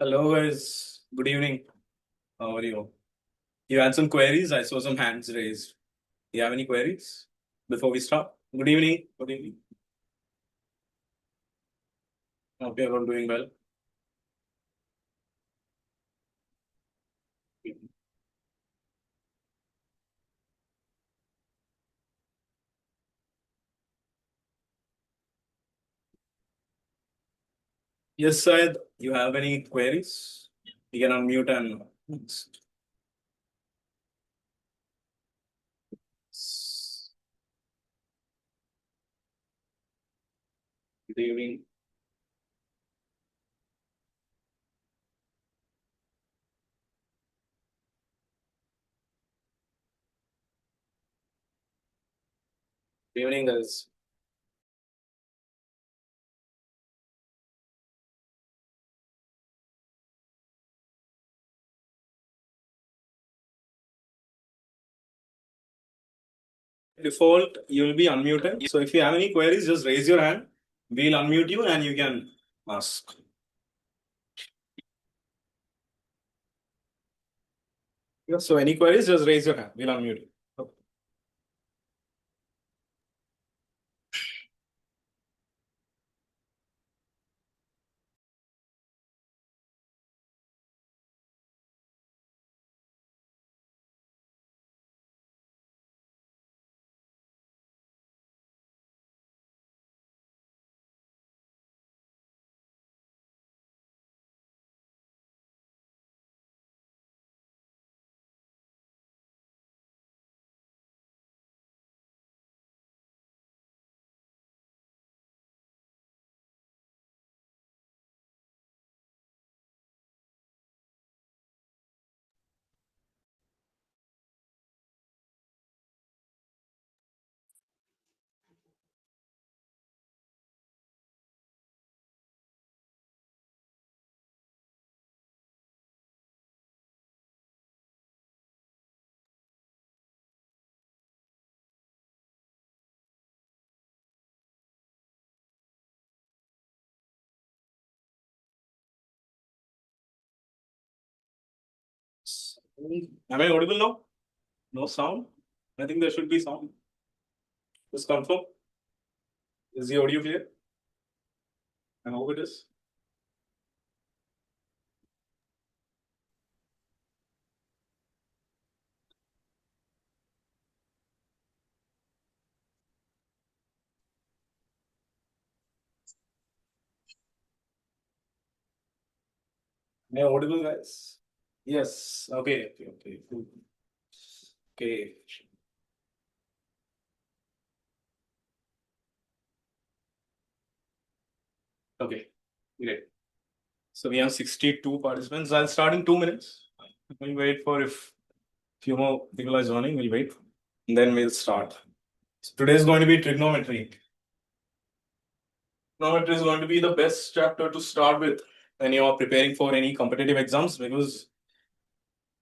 Hello guys, good evening. How are you? You had some queries? I saw some hands raised. Do you have any queries before we start? Good evening. Good evening. Hope you're all doing well. Yes, Syed, you have any queries? You can unmute and good evening. Good evening, guys. Default, you will be unmuted. So if you have any queries, just raise your hand. We'll unmute you and you can ask. Yeah, so any queries, just raise your hand. We'll unmute you. Okay. Am I audible now? No sound? I think there should be sound. Just confirm. Is the audio clear? I hope it is. Am I audible, guys? Yes. Okay. Okay. Okay. Cool. Okay. Okay. Great. So we have 62 participants. I'll start in 2 minutes. We'll wait for if few more people are joining. We'll wait. And then we'll start. So today is going to be trigonometry. Trigonometry is going to be the best chapter to start with when you are preparing for any competitive exams because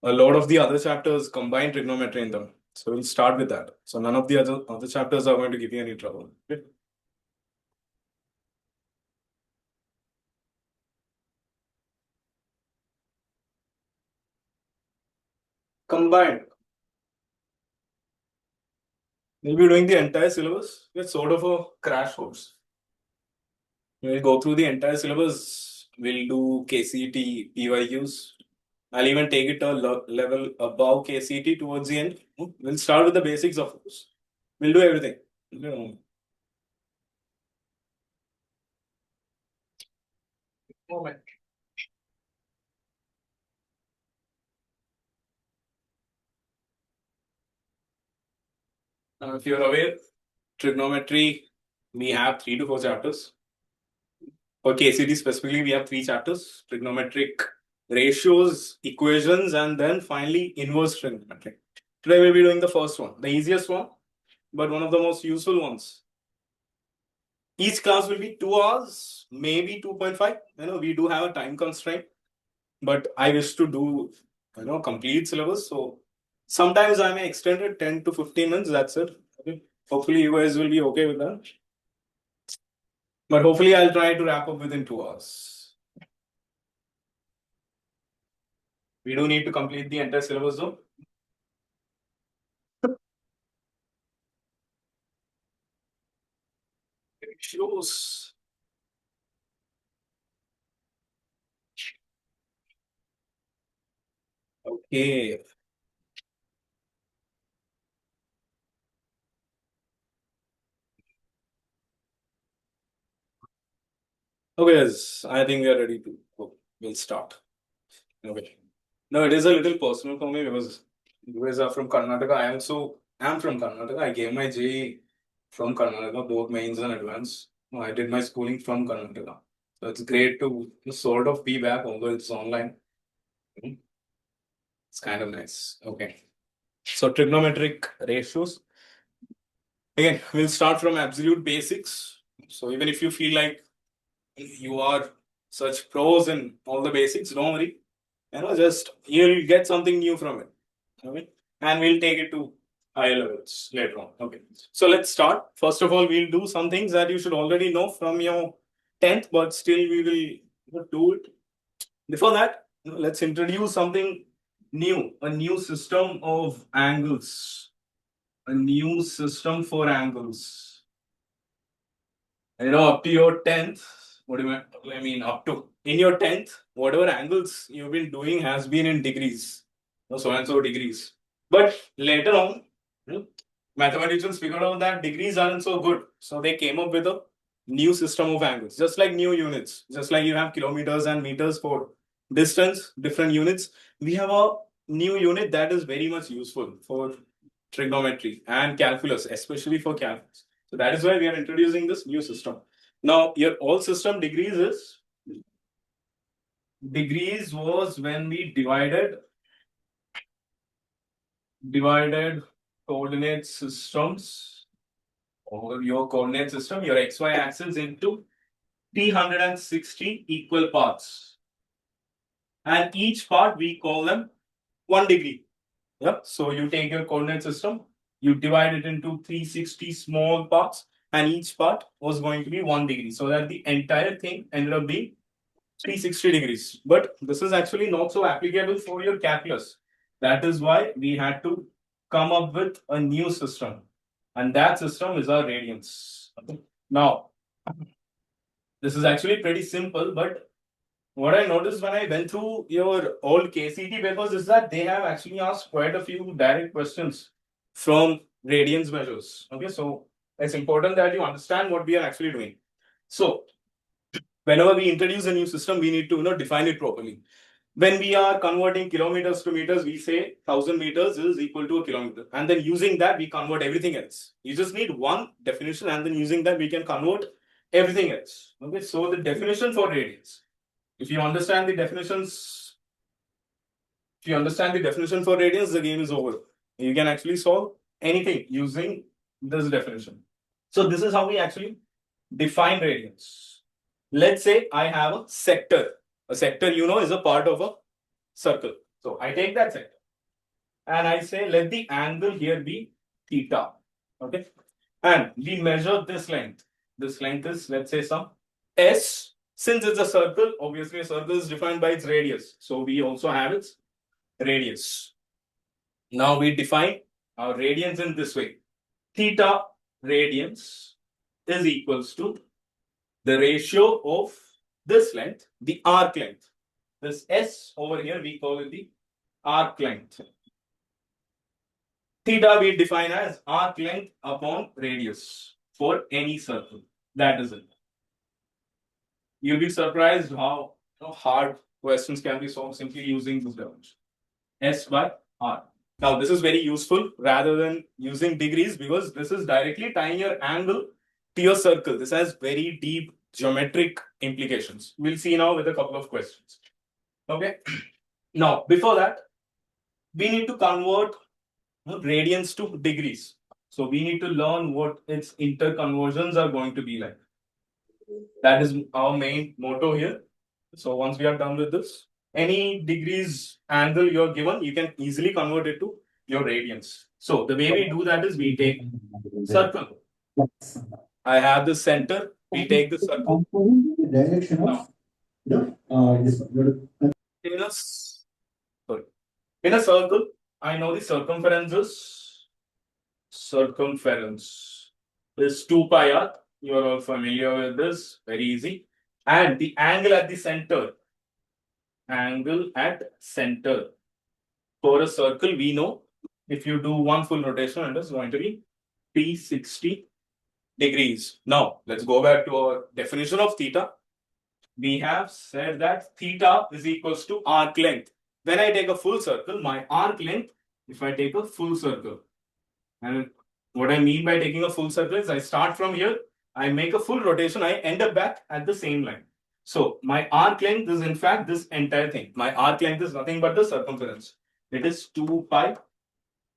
a lot of the other chapters combine trigonometry in them. So we'll start with that. So none of the other chapters are going to give you any trouble. Okay? Combined. We'll be doing the entire syllabus. It's sort of a crash course. We'll go through the entire syllabus. We'll do KCT, PYQs. I'll even take it a level above KCT towards the end. We'll start with the basics, of course. We'll do everything. Moment. If you're aware, trigonometry, we have 3 to 4 chapters. For KCT specifically, we have 3 chapters: trigonometric ratios, equations, and then finally inverse trigonometry. Today we'll be doing the first one, the easiest one, but one of the most useful ones. Each class will be 2 hours, maybe 2.5. We do have a time constraint, but I wish to do, complete syllabus. So sometimes I may extend it 10 to 15 minutes. That's it. Okay. Hopefully you guys will be okay with that. But hopefully I'll try to wrap up within 2 hours. We do need to complete the entire syllabus though. Ratios. Okay. Okay, yes, I think we are ready to go. We'll start. Okay. No, it is a little personal for me because you guys are from Karnataka. I'm from Karnataka. I gave my JEE from Karnataka, both mains and advanced. I did my schooling from Karnataka. So it's great to sort of be back, although it's online. It's kind of nice. Okay. So trigonometric ratios. Again, we'll start from absolute basics. So even if you feel like you are such pros in all the basics, don't worry. Just you'll get something new from it. Okay. And we'll take it to higher levels later on. Okay. So let's start. First of all, we'll do some things that you should already know from your 10th, but still we will do it. Before that, let's introduce something new, a new system of angles. A new system for angles. Up to your 10th, what do you mean? I mean, up to in your 10th, whatever angles you've been doing has been in degrees, so and so degrees. But later on, mathematicians figured out that degrees aren't so good. So they came up with a new system of angles, just like new units, just like you have kilometers and meters for distance, different units. We have a new unit that is very much useful for trigonometry and calculus, especially for calculus. So that is why we are introducing this new system. Now, your old system degrees was when we divided coordinate systems or your coordinate system, your xy axis into 360 equal parts. And each part we call them 1 degree. Yeah. So you take your coordinate system, you divide it into 360 small parts, and each part was going to be 1 degree. So that the entire thing ended up being 360 degrees. But this is actually not so applicable for your calculus. That is why we had to come up with a new system. And that system is our radians. Now, this is actually pretty simple, but what I noticed when I went through your old KCT papers is that they have actually asked quite a few direct questions from radians measures. Okay, so it's important that you understand what we are actually doing. So, whenever we introduce a new system, we need to define it properly. When we are converting kilometers to meters, we say 1000 meters is equal to a kilometer. And then using that, we convert everything else. You just need one definition, and then using that, we can convert everything else. Okay, so the definition for radians. If you understand the definitions, for radians, the game is over. You can actually solve anything using this definition. So this is how we actually define radians. Let's say I have a sector. A sector, is a part of a circle. So I take that sector and I say, let the angle here be theta. Okay. And we measure this length. This length is, let's say, some S. Since it's a circle, obviously a circle is defined by its radius. So we also have its radius. Now we define our radians in this way. Theta radians is equals to the ratio of this length, the arc length. This S over here, we call it the arc length. Theta we define as arc length upon radius for any circle. That is it. You'll be surprised how hard questions can be solved simply using this definition. S by R. Now, this is very useful rather than using degrees because this is directly tying your angle to your circle. This has very deep geometric implications. We'll see now with a couple of questions. Okay. Now, before that, we need to convert radians to degrees. So we need to learn what its interconversions are going to be like. That is our main motto here. So once we are done with this, any degrees angle you're given, you can easily convert it to your radians. So the way we do that is we take circle. I have the center. We take the circle. Now, In a circle, I know the circumference is 2 pi r. You are all familiar with this, very easy. And the angle at the center, for a circle, we know if you do one full rotation, it is going to be 360 degrees. Now, let's go back to our definition of theta. We have said that theta is equals to arc length. When I take a full circle, my arc length, if I take a full circle, and what I mean by taking a full circle is I start from here, I make a full rotation, I end up back at the same line. So my arc length is in fact this entire thing. My arc length is nothing but the circumference. It is 2 pi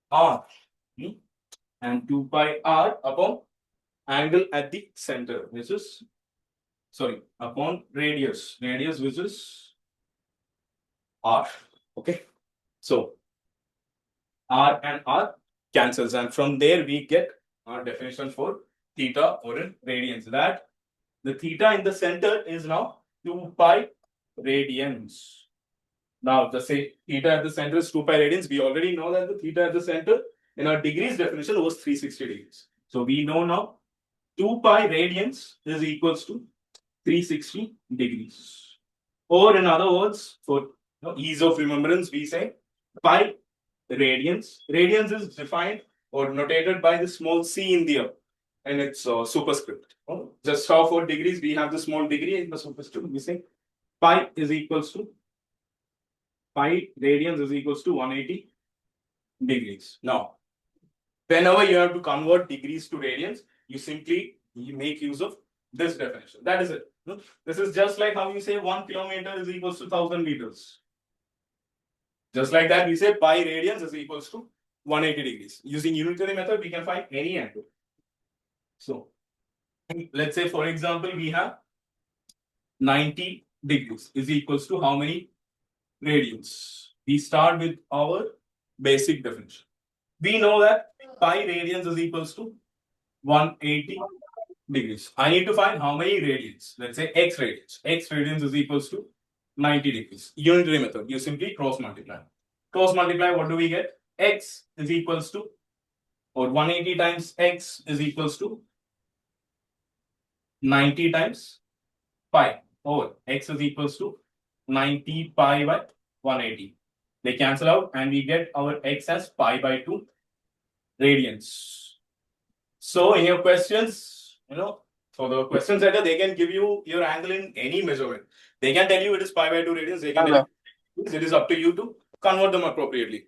r. And 2 pi r upon angle at the center, which is, upon radius. Radius which is r. Okay. So r and r cancels, and from there we get our definition for theta or in radians. That the theta in the center is now 2 pi radians. Now the say theta at the center is 2 pi radians. We already know that the theta at the center in our degrees definition was 360 degrees. So we know now 2 pi radians is equals to 360 degrees. Or in other words, for ease of remembrance, we say pi radians. Radians is defined or notated by the small c in the and its superscript. Just how for degrees we have the small degree in the superscript. We say pi radians is equals to 180 degrees. Now, whenever you have to convert degrees to radians, you make use of this definition. That is it. This is just like how you say 1 kilometer is equals to 1000 meters. Just like that, we say pi radians is equals to 180 degrees. Using unitary method, we can find any angle. So, let's say, for example, we have 90 degrees is equals to how many radians? We start with our basic definition. We know that pi radians is equals to 180 degrees. I need to find how many radians. Let's say x radians. X radians is equals to 90 degrees. Unitary method. You simply cross multiply. Cross multiply, what do we get? X is equals to, or 180 times x is equals to 90 times pi, or x is equals to 90 pi by 180. They cancel out and we get our x as pi by 2 radians. So in your questions, for the question setter, they can give you your angle in any measurement. They can tell you it is pi by 2 radians. They can tell you it is up to you to convert them appropriately.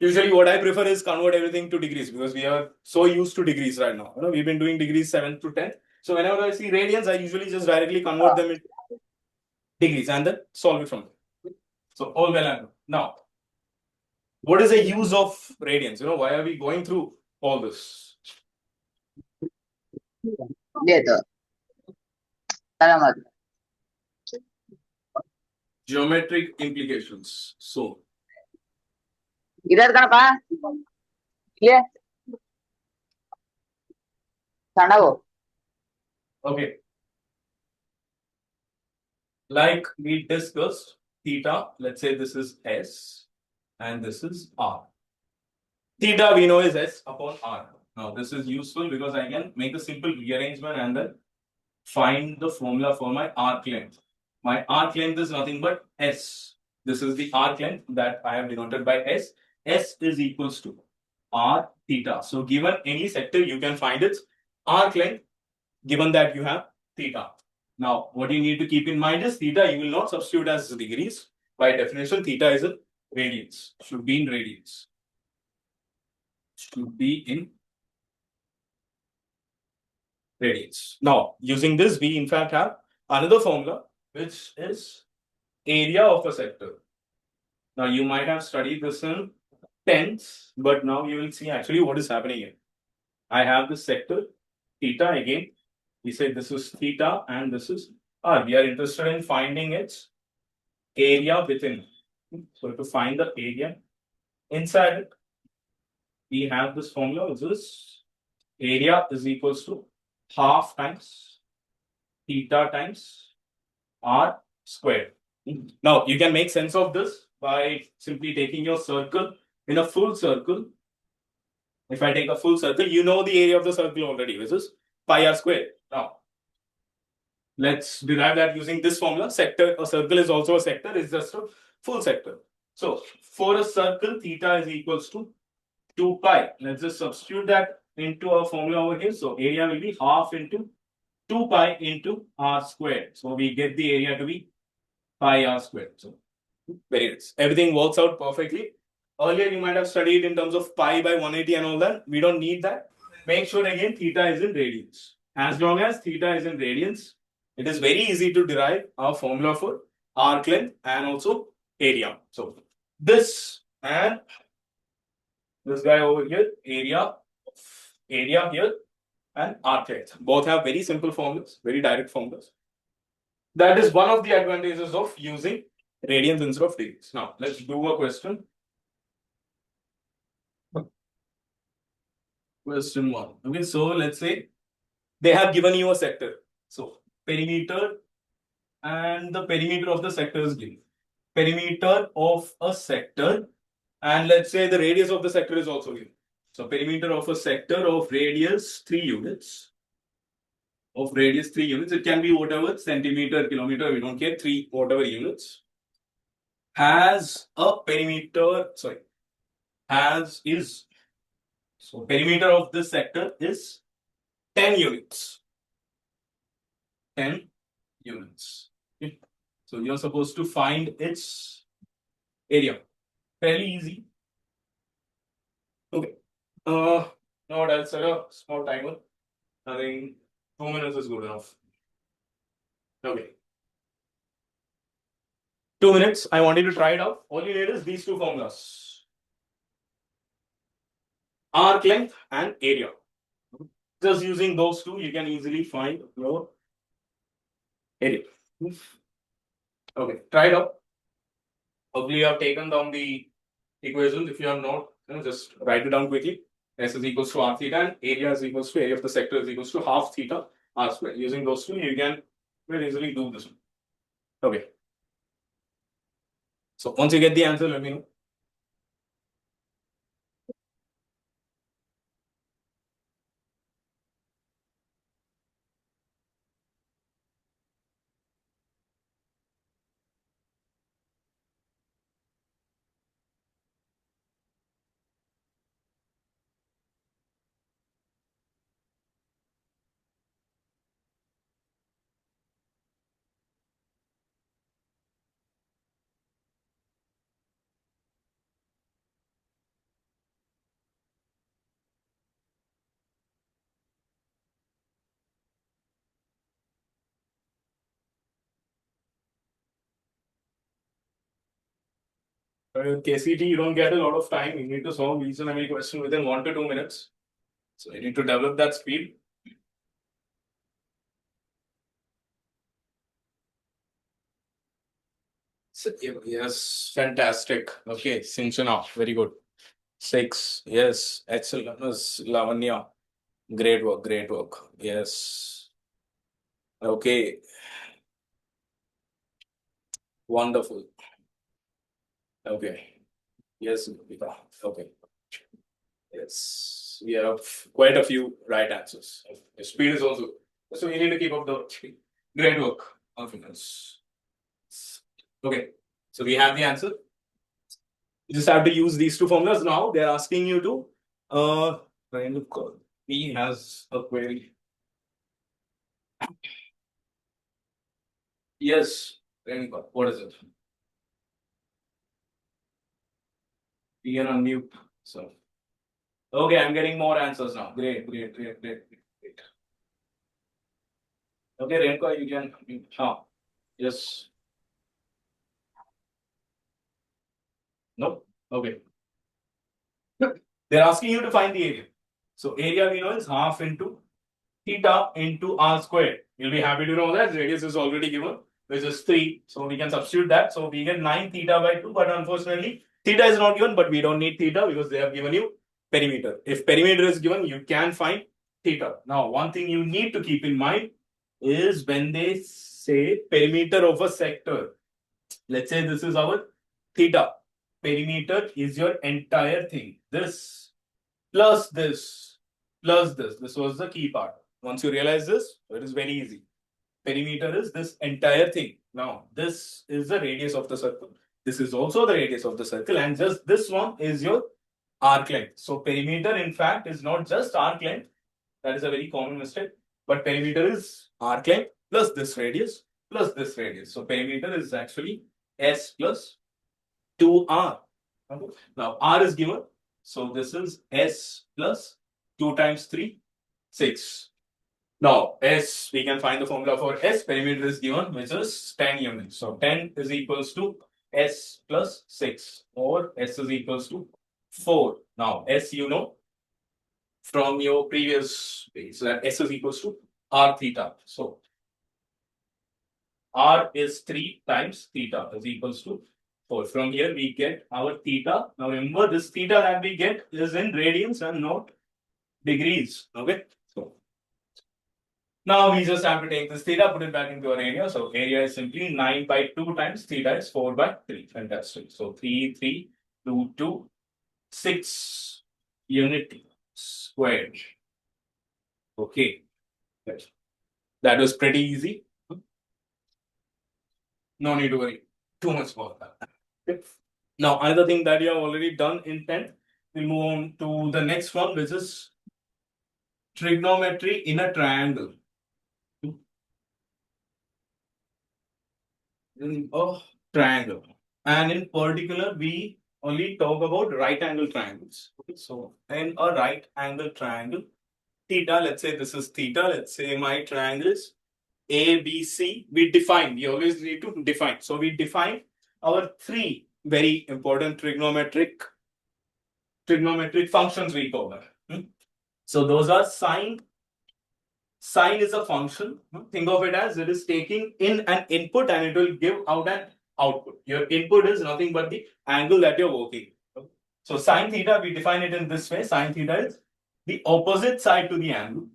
Usually what I prefer is convert everything to degrees because we are so used to degrees right now. We've been doing degrees 7 to 10. So whenever I see radians, I usually just directly convert them into degrees and then solve it from there. So all well and good. Now, what is the use of radians? Why are we going through all this? Geometric implications. So, okay. Like we discussed, theta, let's say this is S and this is R. Theta we know is S upon R. Now this is useful because I can make a simple rearrangement and then find the formula for my arc length. My arc length is nothing but S. This is the arc length that I have denoted by S. S is equals to R theta. So given any sector, you can find its arc length given that you have theta. Now, what you need to keep in mind is theta, you will not substitute as degrees. By definition, theta is in radians. Should be in radians. Should be in radians. Now, using this, we in fact have another formula, which is area of a sector. Now, you might have studied this in 10th, but now you will see actually what is happening here. I have this sector, theta again. We say this is theta and this is R. We are interested in finding its area within. So to find the area inside it, we have this formula, which is area is equals to half times theta times R squared. Now you can make sense of this by simply taking your circle in a full circle. If I take a full circle, you know the area of the circle already, which is pi r squared. Now, let's derive that using this formula. Sector, a circle is also a sector, it's just a full sector. So, for a circle, theta is equals to 2 pi. Let's just substitute that into our formula over here. So, area will be half into 2 pi into r squared. So, we get the area to be pi r squared. So, very nice. Everything works out perfectly. Earlier, you might have studied in terms of pi by 180 and all that. We don't need that. Make sure again theta is in radians. As long as theta is in radians, it is very easy to derive our formula for arc length and also area. So this and this guy over here, area here and arc length. Both have very simple formulas, very direct formulas. That is one of the advantages of using radians instead of degrees. Now, let's do a question. Question 1. Okay, so let's say they have given you a sector. So, perimeter and the perimeter of the sector is given. Perimeter of a sector and let's say the radius of the sector is also given. So, perimeter of a sector of radius 3 units. It can be whatever, centimeter, kilometer, we don't care, 3 whatever units. Has a perimeter, so perimeter of this sector is 10 units. 10 units. Okay. So you're supposed to find its area. Fairly easy. Okay. Now I'll set a small timer. I think 2 minutes is good enough. Okay. 2 minutes. I want you to try it out. All you need is these two formulas. Arc length and area. Just using those two, you can easily find your area. Okay, try it out. Hopefully, you have taken down the equations. If you have not, just write it down quickly. S is equals to r theta and area is equals to area of the sector is equals to half theta r square. Using those two, you can very easily do this one. Okay. So once you get the answer, let me know. KCT, you don't get a lot of time. You need to solve each and every question within 1 to 2 minutes. So you need to develop that speed. So, yes, fantastic. Okay, Sinchana, very good. 6, yes, excellent. Lavanya, great work. Yes. Okay, wonderful. Okay, yes, okay. Yes, we have quite a few right answers. The speed is also, so you need to keep up the speed. Great work, confidence. Okay, so we have the answer. You just have to use these two formulas now. They're asking you to kind of call. He has a query. Yes, what is it? You can unmute. So okay, I'm getting more answers now. Great. Okay, Renko, you can yes. No? Okay. They're asking you to find the area. So area we know is half into theta into r squared. You'll be happy to know that radius is already given, which is 3. So we can substitute that. So we get 9 theta by 2, but unfortunately, theta is not given, but we don't need theta because they have given you perimeter. If perimeter is given, you can find theta. Now, one thing you need to keep in mind is when they say perimeter of a sector, let's say this is our theta. Perimeter is your entire thing. This plus this plus this. This was the key part. Once you realize this, it is very easy. Perimeter is this entire thing. Now, this is the radius of the circle. This is also the radius of the circle, and just this one is your arc length. So, perimeter, in fact, is not just arc length. That is a very common mistake. But perimeter is arc length plus this radius plus this radius. So, perimeter is actually S plus 2R. Okay. Now, R is given. So, this is S plus 2 times 3, 6. Now, S, we can find the formula for S. Perimeter is given, which is 10 units. So, 10 is equals to S plus 6, or S is equals to 4. Now, S you know from your previous page. So, that S is equals to R theta. So, R is 3 times theta is equals to 4. From here, we get our theta. Now, remember, this theta that we get is in radians and not degrees. Okay. So, now we just have to take this theta, put it back into our area. So area is simply 9 by 2 times theta is 4 by 3. Fantastic. So 3, 3, 2, 2, 6 unit squared. Okay. That was pretty easy. No need to worry too much about that. Okay. Now, another thing that you have already done in 10th, we move on to the next one, which is trigonometry in a triangle. In a triangle, and in particular we only talk about right angle triangles. Okay, so in a right angle triangle, theta, let's say this is theta, let's say my triangle is ABC. We always need to define. So we define our 3 very important trigonometric functions, we call them. So those are sine. Sine is a function. Think of it as it is taking in an input and it will give out an output. Your input is nothing but the angle that you're working. So sine theta, we define it in this way. Sine theta is the opposite side to the angle.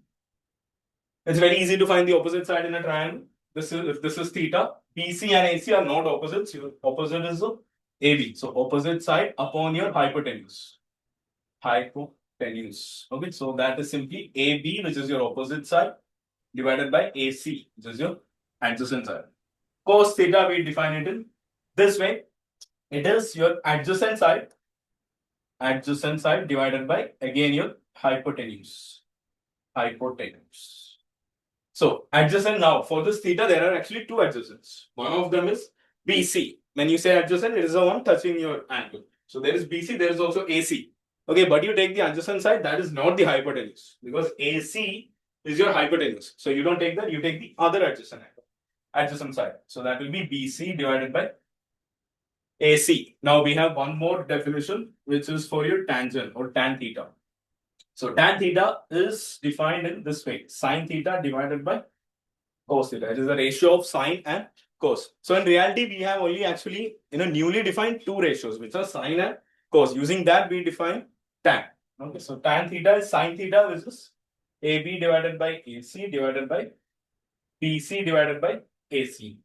It's very easy to find the opposite side in a triangle. If this is theta, BC and AC are not opposites. Your opposite is the AB. So opposite side upon your hypotenuse. Okay, so that is simply AB, which is your opposite side, divided by AC, which is your adjacent side. Cos theta, we define it in this way. It is your adjacent side divided by, again, your hypotenuse. So adjacent, now for this theta, there are actually 2 adjacents. One of them is BC. When you say adjacent, it is the one touching your angle. So there is BC, there is also AC. Okay, but you take the adjacent side, that is not the hypotenuse, because AC is your hypotenuse. So you don't take that, you take the other adjacent side. So that will be BC divided by AC. Now we have one more definition, which is for your tangent or tan theta. So tan theta is defined in this way: sine theta divided by cos theta. It is the ratio of sine and cos. So in reality, we have only actually newly defined 2 ratios, which are sine and cos. Using that, we define tan. Okay, so tan theta is sine theta, which is AB divided by AC divided by BC divided by AC.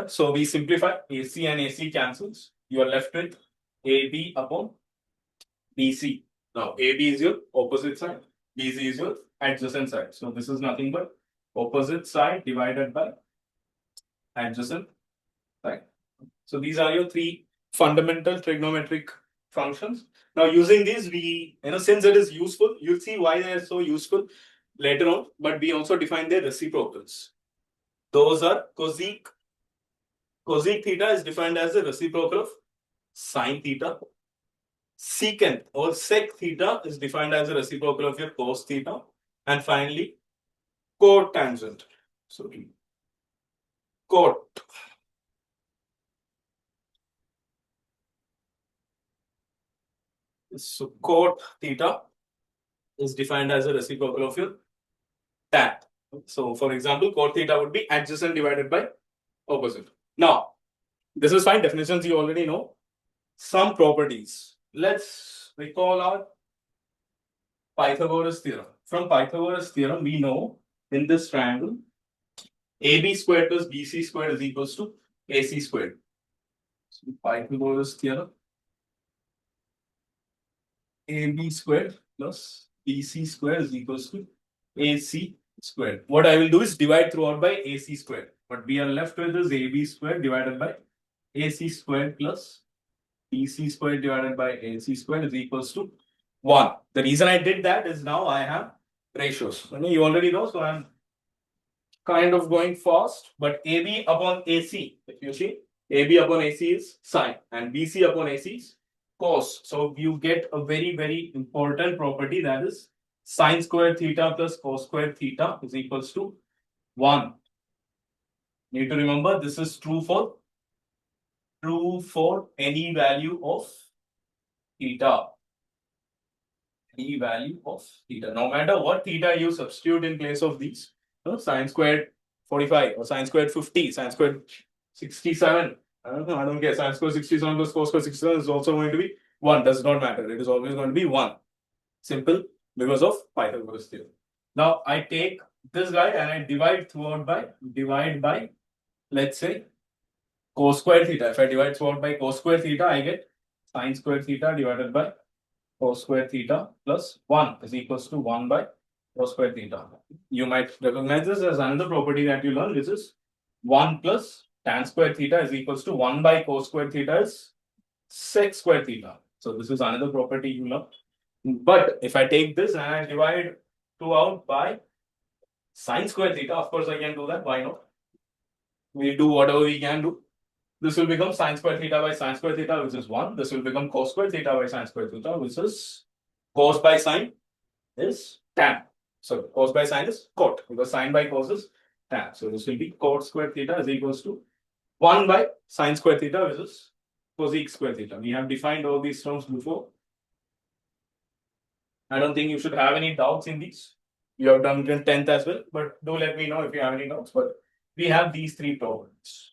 So we simplify, AC and AC cancels. You are left with AB upon BC. Now AB is your opposite side, BC is your adjacent side. So this is nothing but opposite side divided by adjacent side. So these are your 3 fundamental trigonometric functions. Now using these, we, since it is useful, you'll see why they are so useful later on, but we also define their reciprocals. Those are cosec theta is defined as the reciprocal of sine theta. Secant or sec theta is defined as the reciprocal of your cos theta. And finally, cotangent. So cot. So cot theta is defined as a reciprocal of your tan. So for example, cot theta would be adjacent divided by opposite. Now, this is fine. Definitions you already know. Some properties. Let's recall our Pythagoras theorem. From Pythagoras theorem, we know in this triangle, AB squared plus BC squared is equals to AC squared. So Pythagoras theorem. AB squared plus BC squared is equals to AC squared. What I will do is divide throughout by AC squared. What we are left with is AB squared divided by AC squared plus BC squared divided by AC squared is equals to 1. The reason I did that is now I have ratios. You already know, so I'm kind of going fast, but AB upon AC, if you see, AB upon AC is sine and BC upon AC is cos. So you get a very, very important property, that is sine squared theta plus cos squared theta is equals to 1. Need to remember this is true for any value of theta. Any value of theta. No matter what theta you substitute in place of these, sine squared 45 or sine squared 50, sine squared 67. I don't care. Sine squared 67 plus cos squared 67 is also going to be 1. Does not matter. It is always going to be 1. Simple, because of Pythagoras theorem. Now I take this guy and I divide by, let's say, cos squared theta. If I divide throughout by cos squared theta, I get sine squared theta divided by cos squared theta plus 1 is equals to 1 by cos squared theta. You might recognize this as another property that you learn, which is 1 plus tan squared theta is equals to 1 by cos squared theta is sec squared theta. So this is another property you learn. But if I take this and I divide throughout by sine squared theta, of course I can do that. Why not? We'll do whatever we can do. This will become sine squared theta by sine squared theta, which is 1. This will become cos squared theta by sine squared theta, which is cos by sine is tan. So cos by sine is cot, because sine by cos is tan. So this will be cot squared theta is equals to 1 by sine squared theta, which is cosec squared theta. We have defined all these terms before. I don't think you should have any doubts in these. You have done it in 10th as well, but do let me know if you have any doubts. But we have these three properties.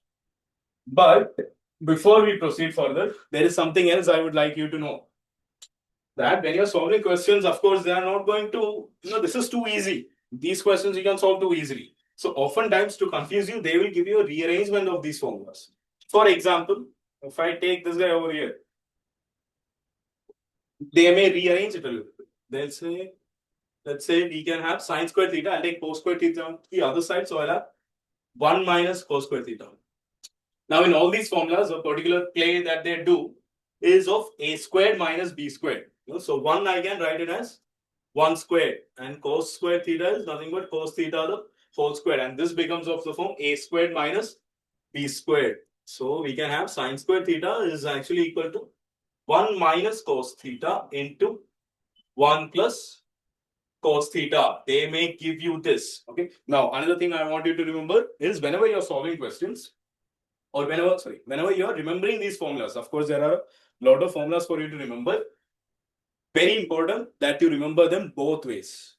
But before we proceed further, there is something else I would like you to know. That when you're solving questions, of course, they are not going to, this is too easy. These questions you can solve too easily. So oftentimes, to confuse you, they will give you a rearrangement of these formulas. For example, if I take this guy over here, they may rearrange it a little bit. They'll say, let's say we can have sine squared theta. I'll take cos squared theta on the other side. So I'll have 1 minus cos squared theta. Now, in all these formulas, a particular play that they do is of a squared minus b squared. So 1 I can write it as 1 squared, and cos squared theta is nothing but cos theta the whole squared, and this becomes of the form a squared minus b squared. So we can have sine squared theta is actually equal to 1 minus cos theta into 1 plus cos theta. They may give you this. Okay. Now, another thing I want you to remember is whenever you're solving questions, or whenever you're remembering these formulas, of course, there are a lot of formulas for you to remember. Very important that you remember them both ways.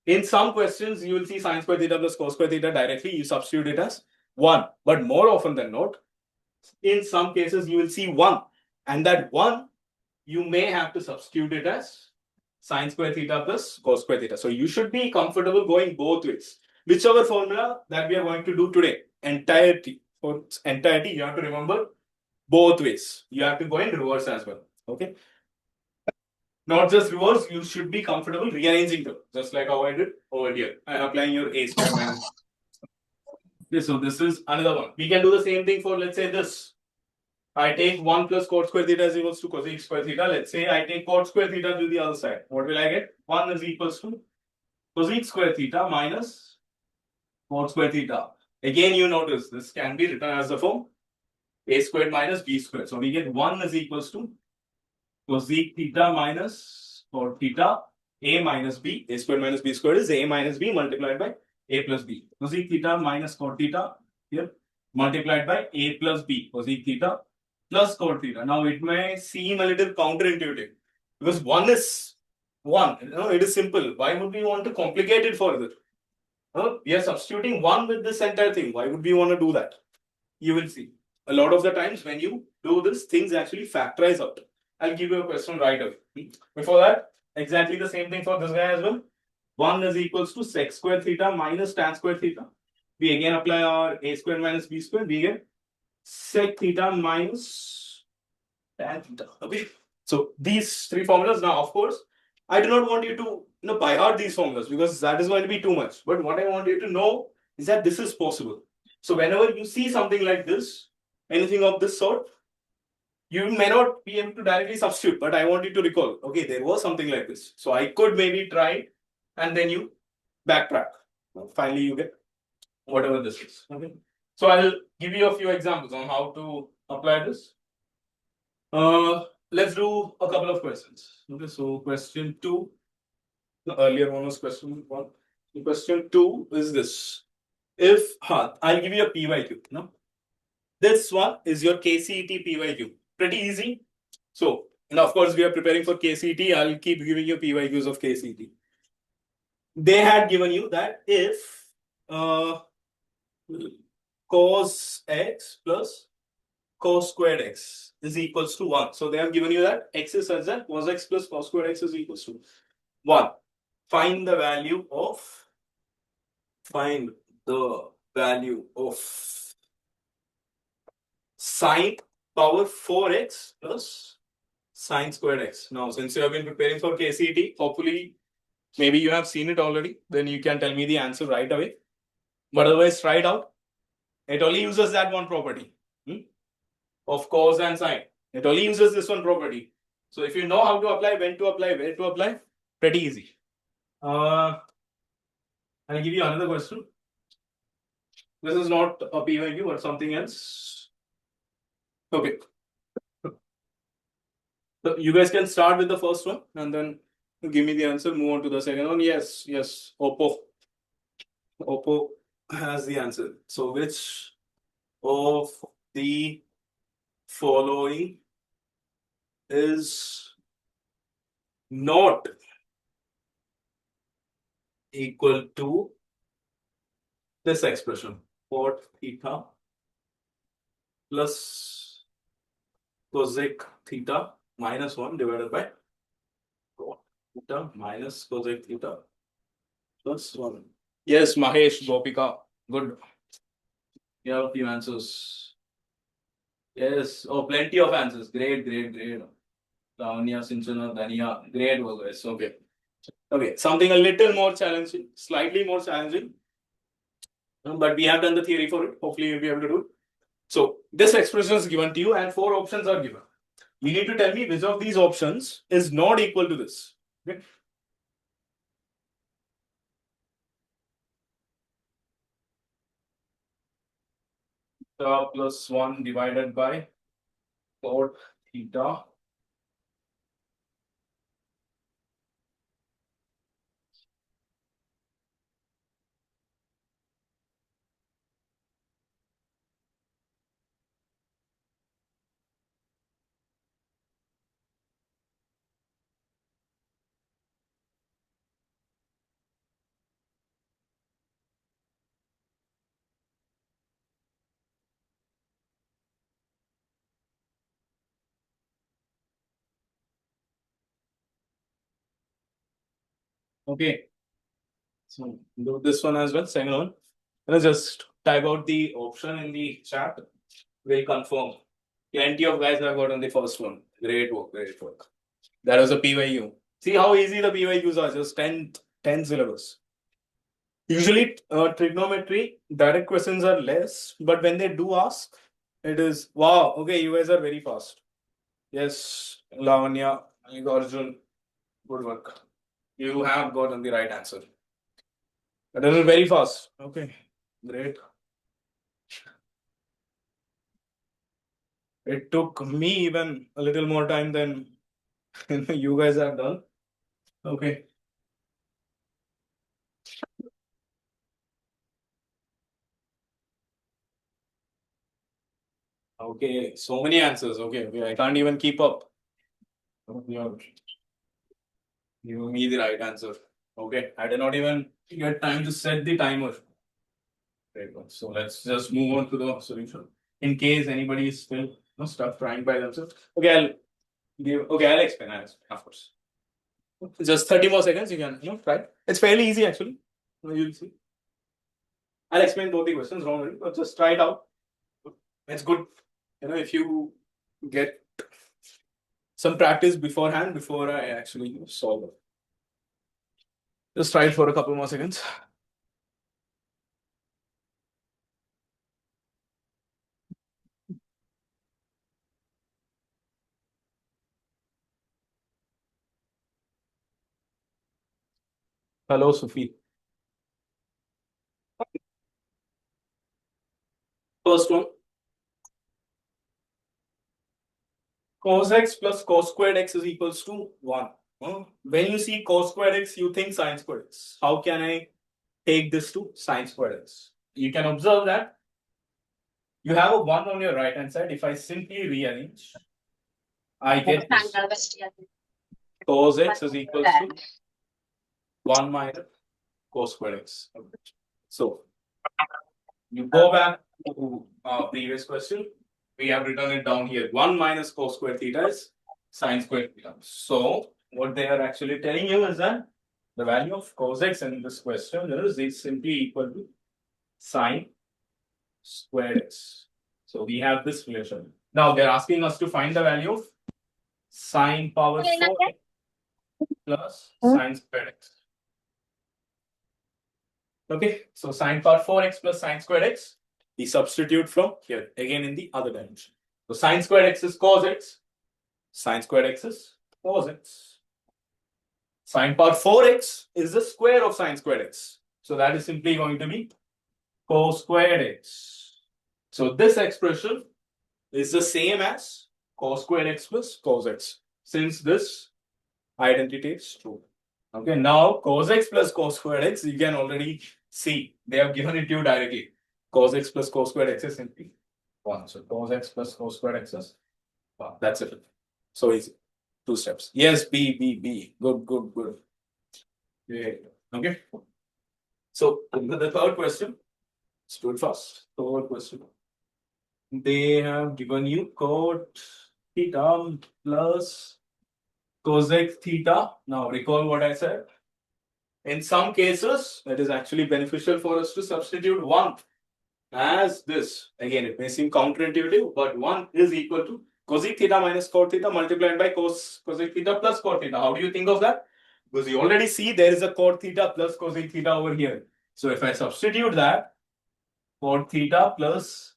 In some questions, you will see sine squared theta plus cos squared theta directly. You substitute it as 1. But more often than not, in some cases, you will see 1. And that 1, you may have to substitute it as sine squared theta plus cos squared theta. So you should be comfortable going both ways. Whichever formula that we are going to do today, for entirety, you have to remember both ways. You have to go in reverse as well. Okay. Not just reverse, you should be comfortable rearranging them, just like how I did over here. I am applying your a square minus. So this is another one. We can do the same thing for, let's say, this. I take 1 plus cot square theta is equals to cosec square theta. Let's say I take cot square theta to the other side. What will I get? 1 is equals to cosec square theta minus cot square theta. Again, you notice this can be written as the form a squared minus b squared. So we get 1 is equals to cosec theta minus cot theta, a minus b. A squared minus b squared is a minus b multiplied by a plus b. Cosec theta minus cot theta here multiplied by a plus b. Cosec theta plus cot theta. Now it may seem a little counterintuitive because 1 is 1. It is simple. Why would we want to complicate it further? We are substituting 1 with this entire thing. Why would we want to do that? You will see. A lot of the times when you do this, things actually factorize out. I'll give you a question right away. Before that, exactly the same thing for this guy as well. 1 is equals to sec square theta minus tan square theta. We again apply our a square minus b square. We get sec theta minus tan theta. Okay. So these three formulas. Now, of course, I do not want you to by heart these formulas because that is going to be too much. But what I want you to know is that this is possible. So whenever you see something like this, anything of this sort, you may not be able to directly substitute, but I want you to recall, okay, there was something like this. So I could maybe try it and then you backtrack. Finally, you get whatever this is. Okay. So I'll give you a few examples on how to apply this. Let's do a couple of questions. Okay, so question 2. The earlier one was question 1. The question 2 is this. If I'll give you a PYQ. No? This one is your KCET PYQ. Pretty easy. So, and of course, we are preparing for KCET. I'll keep giving you PYQs of KCET. They had given you that if cos x plus cos squared x is equals to 1. So they have given you that x is such that cos x plus cos squared x is equals to 1. Find the value of sine power 4x plus sine squared x. Now, since you have been preparing for KCET, hopefully, maybe you have seen it already. Then you can tell me the answer right away. But otherwise, try it out. It only uses that one property of cos and sine. It only uses this one property. So if you know how to apply, when to apply, where to apply, pretty easy. I'll give you another question. This is not a PYQ but something else. Okay. So you guys can start with the first one and then give me the answer. Move on to the second one. Yes. Oppo has the answer. So which of the following is not equal to this expression? Cot theta plus cosec theta minus 1 divided by cot theta minus cosec theta plus 1. Yes, Mahesh, Gopika, good. You have a few answers. Yes, oh, plenty of answers. Great. Lavanya, Sinchana, Dania, great work, guys. Okay, something a little more challenging, slightly more challenging. But we have done the theory for it. Hopefully, you'll be able to do it. So, this expression is given to you and 4 options are given. You need to tell me which of these options is not equal to this. Okay. Theta plus 1 divided by cot theta. Okay. So do this one as well, second one. Let's just type out the option in the chat. We'll confirm. Plenty of guys have got on the first one. Great work. That was a PYU. See how easy the PYUs are, just 10 syllabus. Usually, trigonometry, direct questions are less, but when they do ask, it is, wow, okay, you guys are very fast. Yes, Lavanya, Arjun, good work. You have gotten the right answer. That is very fast. Okay, great. It took me even a little more time than you guys have done. Okay. Okay, so many answers. Okay, I can't even keep up. Give me the right answer. Okay, I did not even get time to set the timer. Great. So let's just move on to the solution. In case anybody is still stuck trying by themselves. Okay, I'll explain, of course. Just 30 more seconds, you can try. It's fairly easy actually. You'll see. I'll explain both the questions, don't worry, but just try it out. it's good, if you get some practice beforehand before I actually solve it. Just try it for a couple more seconds. Hello, Sufi. First one. Cos x plus cos squared x is equals to 1. When you see cos squared x, you think sine squared x. How can I take this to sine squared x? You can observe that you have a 1 on your right hand side. If I simply rearrange, I get this. Cos x is equals to 1 minus cos squared x. So you go back to our previous question. We have written it down here. 1 minus cos squared theta is sine squared theta. So what they are actually telling you is that the value of cos x in this question is simply equal to sine squared x. So we have this relation. Now they're asking us to find the value of sine power 4 plus sine squared x. Okay, so sine power 4x plus sine squared x, we substitute from here again in the other dimension. So sine squared x is cos x, sine squared x is cos x. Sine power 4x is the square of sine squared x. So that is simply going to be cos squared x. So this expression is the same as cos squared x plus cos x, since this identity is true. Okay, now cos x plus cos squared x, you can already see they have given it to you directly. Cos x plus cos squared x is simply 1. So cos x plus cos squared x is 1. That's it. So easy. 2 steps. Yes, B. Good. Yeah. Okay. So the third question. Let's do it fast. Third question. They have given you cot theta plus cosec theta. Now recall what I said. In some cases, it is actually beneficial for us to substitute 1 as this. Again, it may seem counterintuitive, but 1 is equal to cosec theta minus cot theta multiplied by cosec theta plus cot theta. How do you think of that? Because you already see there is a cot theta plus cosec theta over here. So if I substitute that, cot theta plus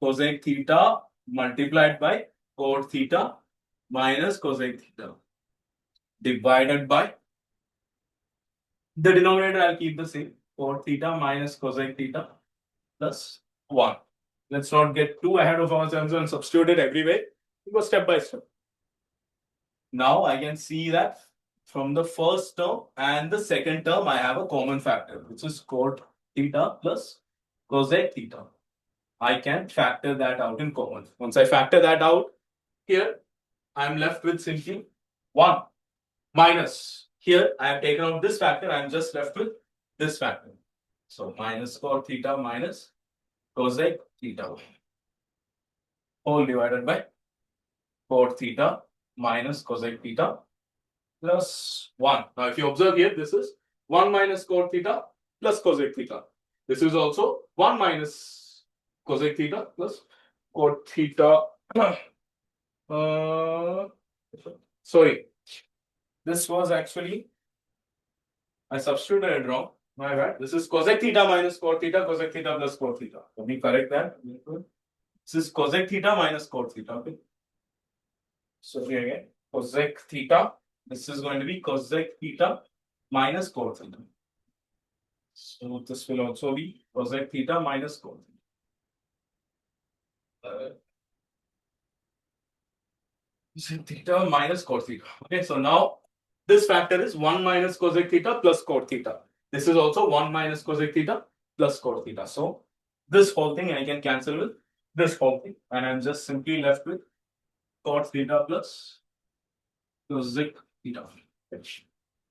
cosec theta multiplied by cot theta minus cosec theta divided by the denominator, I'll keep the same, cot theta minus cosec theta plus 1. Let's not get too ahead of ourselves and substitute it everywhere. We go step by step. Now I can see that from the first term and the second term, I have a common factor, which is cot theta plus cosec theta. I can factor that out in common. Once I factor that out here, I'm left with simply 1 minus. Here, I have taken out this factor. I'm just left with this factor. So minus cot theta minus cosec theta whole divided by cot theta minus cosec theta plus 1. Now, if you observe here, this is 1 minus cot theta plus cosec theta. This is also 1 minus cosec theta plus cot theta. Sorry, this was actually, I substituted it wrong. My bad. This is cosec theta minus cot theta, cosec theta plus cot theta. Let me correct that. This is cosec theta minus cot theta. Okay. So here again, cosec theta. This is going to be cosec theta minus cot theta. So this will also be cosec theta minus cot theta. Cosec theta minus cot theta. Okay, so now this factor is 1 minus cosec theta plus cot theta. This is also 1 minus cosec theta plus cot theta. So this whole thing I can cancel with this whole thing, and I'm just simply left with cot theta plus cosec theta.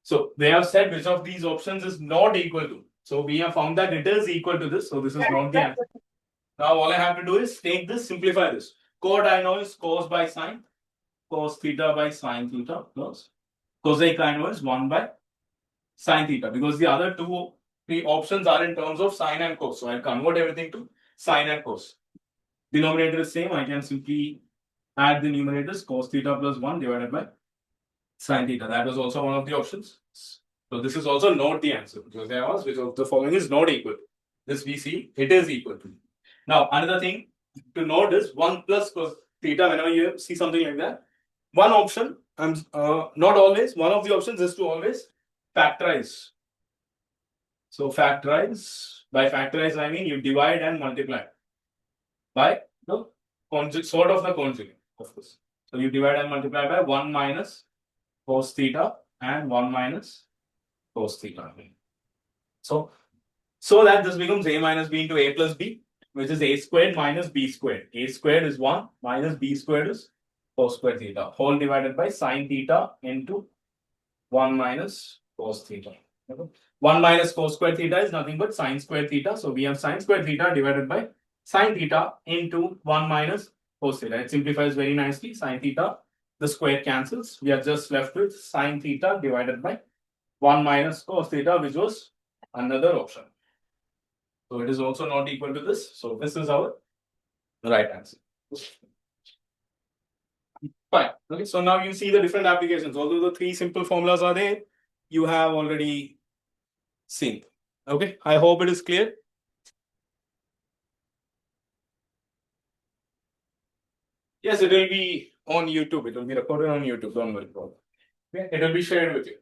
So they have said which of these options is not equal to. So we have found that it is equal to this. So this is not the answer. Now all I have to do is take this, simplify this. Cot I know is cos by sine, cos theta by sine theta plus cosec I know is 1 by sine theta, because the other three options are in terms of sine and cos. So I convert everything to sine and cos. Denominator is same. I can simply add the numerators cos theta plus 1 divided by sin theta. That was also one of the options. So this is also not the answer because they asked which of the following is not equal. This we see it is equal to. Now another thing to note is 1 plus cos theta. Whenever you see something like that, one option, not always, one of the options is to always factorize. So factorize, by factorize I mean you divide and multiply by the conjugate, sort of the conjugate, of course. So you divide and multiply by 1 minus cos theta and 1 minus cos theta. So that this becomes a minus b into a plus b, which is a squared minus b squared. A squared is 1 minus b squared is cos square theta, whole divided by sin theta into 1 minus cos theta. Okay. 1 minus cos square theta is nothing but sin square theta. So we have sin square theta divided by sin theta into 1 minus cos theta. It simplifies very nicely. Sin theta, the square cancels. We are just left with sin theta divided by 1 minus cos theta, which was another option. So it is also not equal to this. So this is our right answer. Fine. Okay. So now you see the different applications. Although the three simple formulas are there, you have already seen. Okay. I hope it is clear. Yes, it will be on YouTube. It will be recorded on YouTube. Don't worry about it. Okay. It will be shared with you.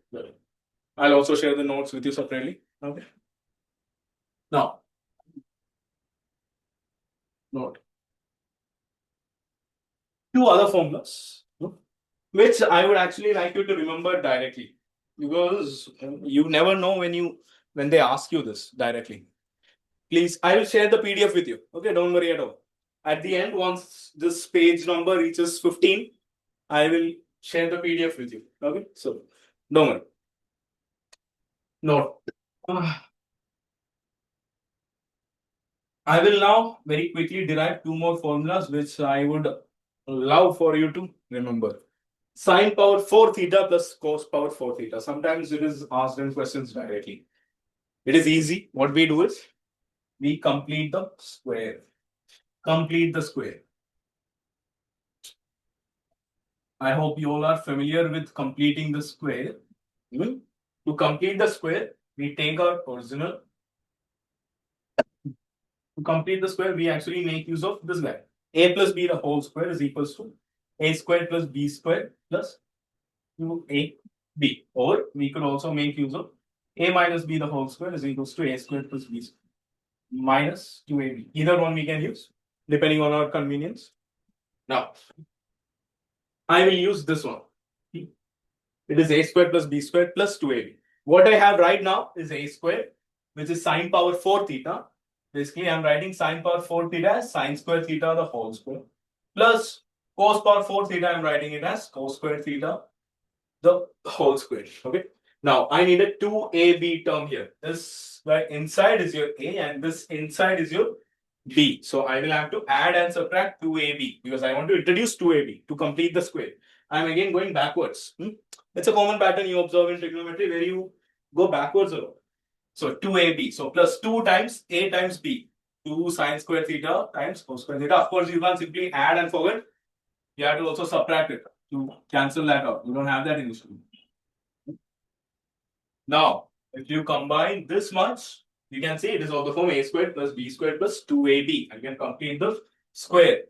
I'll also share the notes with you separately. Okay. Now, note two other formulas, which I would actually like you to remember directly, because you never know when they ask you this directly. Please, I will share the PDF with you. Okay, don't worry at all. At the end, once this page number reaches 15, I will share the PDF with you. Okay, so don't worry. Note. I will now very quickly derive two more formulas which I would love for you to remember. Sin power 4 theta plus cos power 4 theta. Sometimes it is asked in questions directly. It is easy. What we do is we complete the square. Complete the square. I hope you all are familiar with completing the square. To complete the square, we take our original. To complete the square, we actually make use of this guy. A plus b the whole square is equals to a squared plus b squared plus 2ab. Or we could also make use of a minus b the whole square is equals to a squared plus b squared minus 2ab. Either one we can use depending on our convenience. Now, I will use this one. It is a squared plus b squared plus 2ab. What I have right now is a squared, which is sine power 4 theta. Basically, I'm writing sine power 4 theta as sine square theta the whole square plus cos power 4 theta. I'm writing it as cos square theta the whole square. Okay. Now I need a 2ab term here. This by inside is your a and this inside is your b. So I will have to add and subtract 2ab because I want to introduce 2ab to complete the square. I'm again going backwards. It's a common pattern you observe in trigonometry where you go backwards a lot. So 2ab. So plus 2 times a times b. 2 sine square theta times cos square theta. Of course, you can't simply add and forget. You have to also subtract it to cancel that out. You don't have that initially. Now, if you combine this much, you can see it is of the form a squared plus b squared plus 2ab. I can complete the square.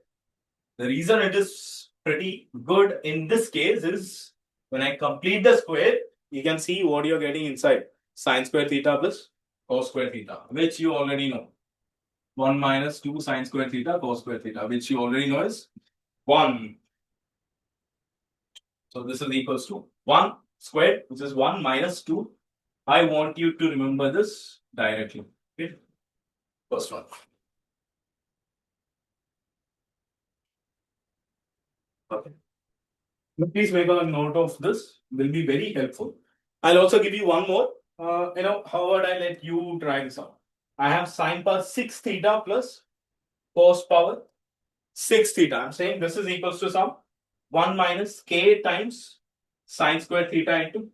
The reason it is pretty good in this case is when I complete the square, you can see what you're getting inside. Sine square theta plus cos square theta, which you already know. 1 minus 2 sine square theta cos square theta, which you already know is 1. So this is equals to 1 squared, which is 1 minus 2. I want you to remember this directly. Okay. First one. Okay. Please make a note of this. Will be very helpful. I'll also give you one more. How would I let you try this out? I have sine power 6 theta plus cos power 6 theta. I'm saying this is equals to some 1 minus k times sine square theta into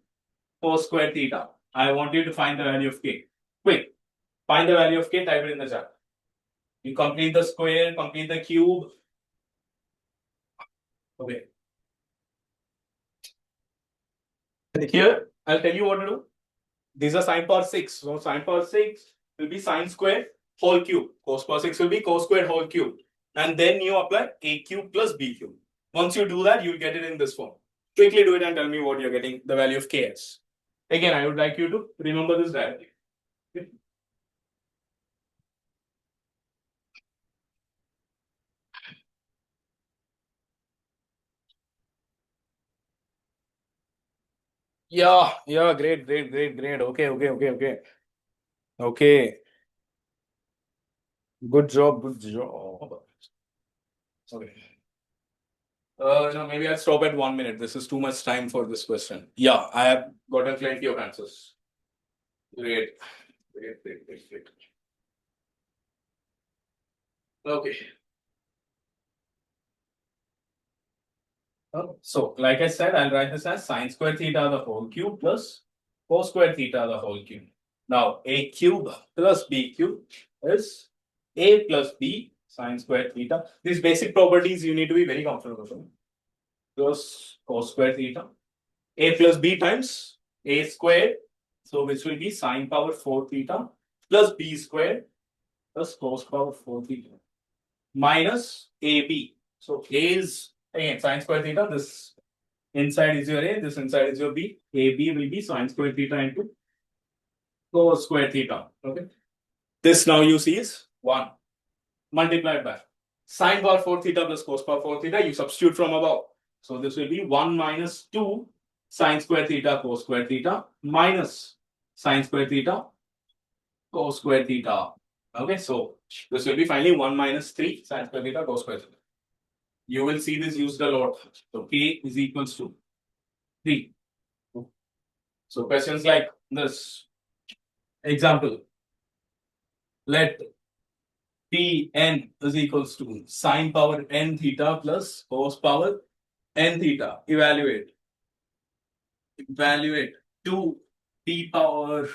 cos square theta. I want you to find the value of k. Quick. Find the value of k, type it in the chat. You complete the square, complete the cube. Okay. Here, I'll tell you what to do. These are sine power 6. So sine power 6 will be sine squared whole cube. Cos power 6 will be cos squared whole cube. And then you apply a cube plus b cube. Once you do that, you'll get it in this form. Quickly do it and tell me what you're getting, the value of ks. Again, I would like you to remember this directly. Okay. Yeah, great. Okay. Okay. Good job. Okay. No, maybe I'll stop at 1 minute. This is too much time for this question. Yeah, I have gotten plenty of answers. Great. Okay. So, like I said, I'll write this as sine square theta the whole cube plus cos square theta the whole cube. Now, a cube plus b cube is a plus b sine square theta. These basic properties you need to be very comfortable with. Plus cos square theta. A plus b times a squared. So, which will be sine power 4 theta plus b squared plus cos power 4 theta minus ab. So, a is again sine square theta. This inside is your a, this inside is your b. ab will be sine square theta into cos square theta. Okay. This now you see is 1 multiplied by sine power 4 theta plus cos power 4 theta. You substitute from above. So this will be 1 minus 2 sine square theta cos square theta minus sine square theta cos square theta. Okay, so this will be finally 1 minus 3 sine square theta cos square theta. You will see this used a lot. So k is equals to 3. So questions like this. Example. Let Pn is equals to sine power n theta plus cos power n theta. Evaluate 2 p power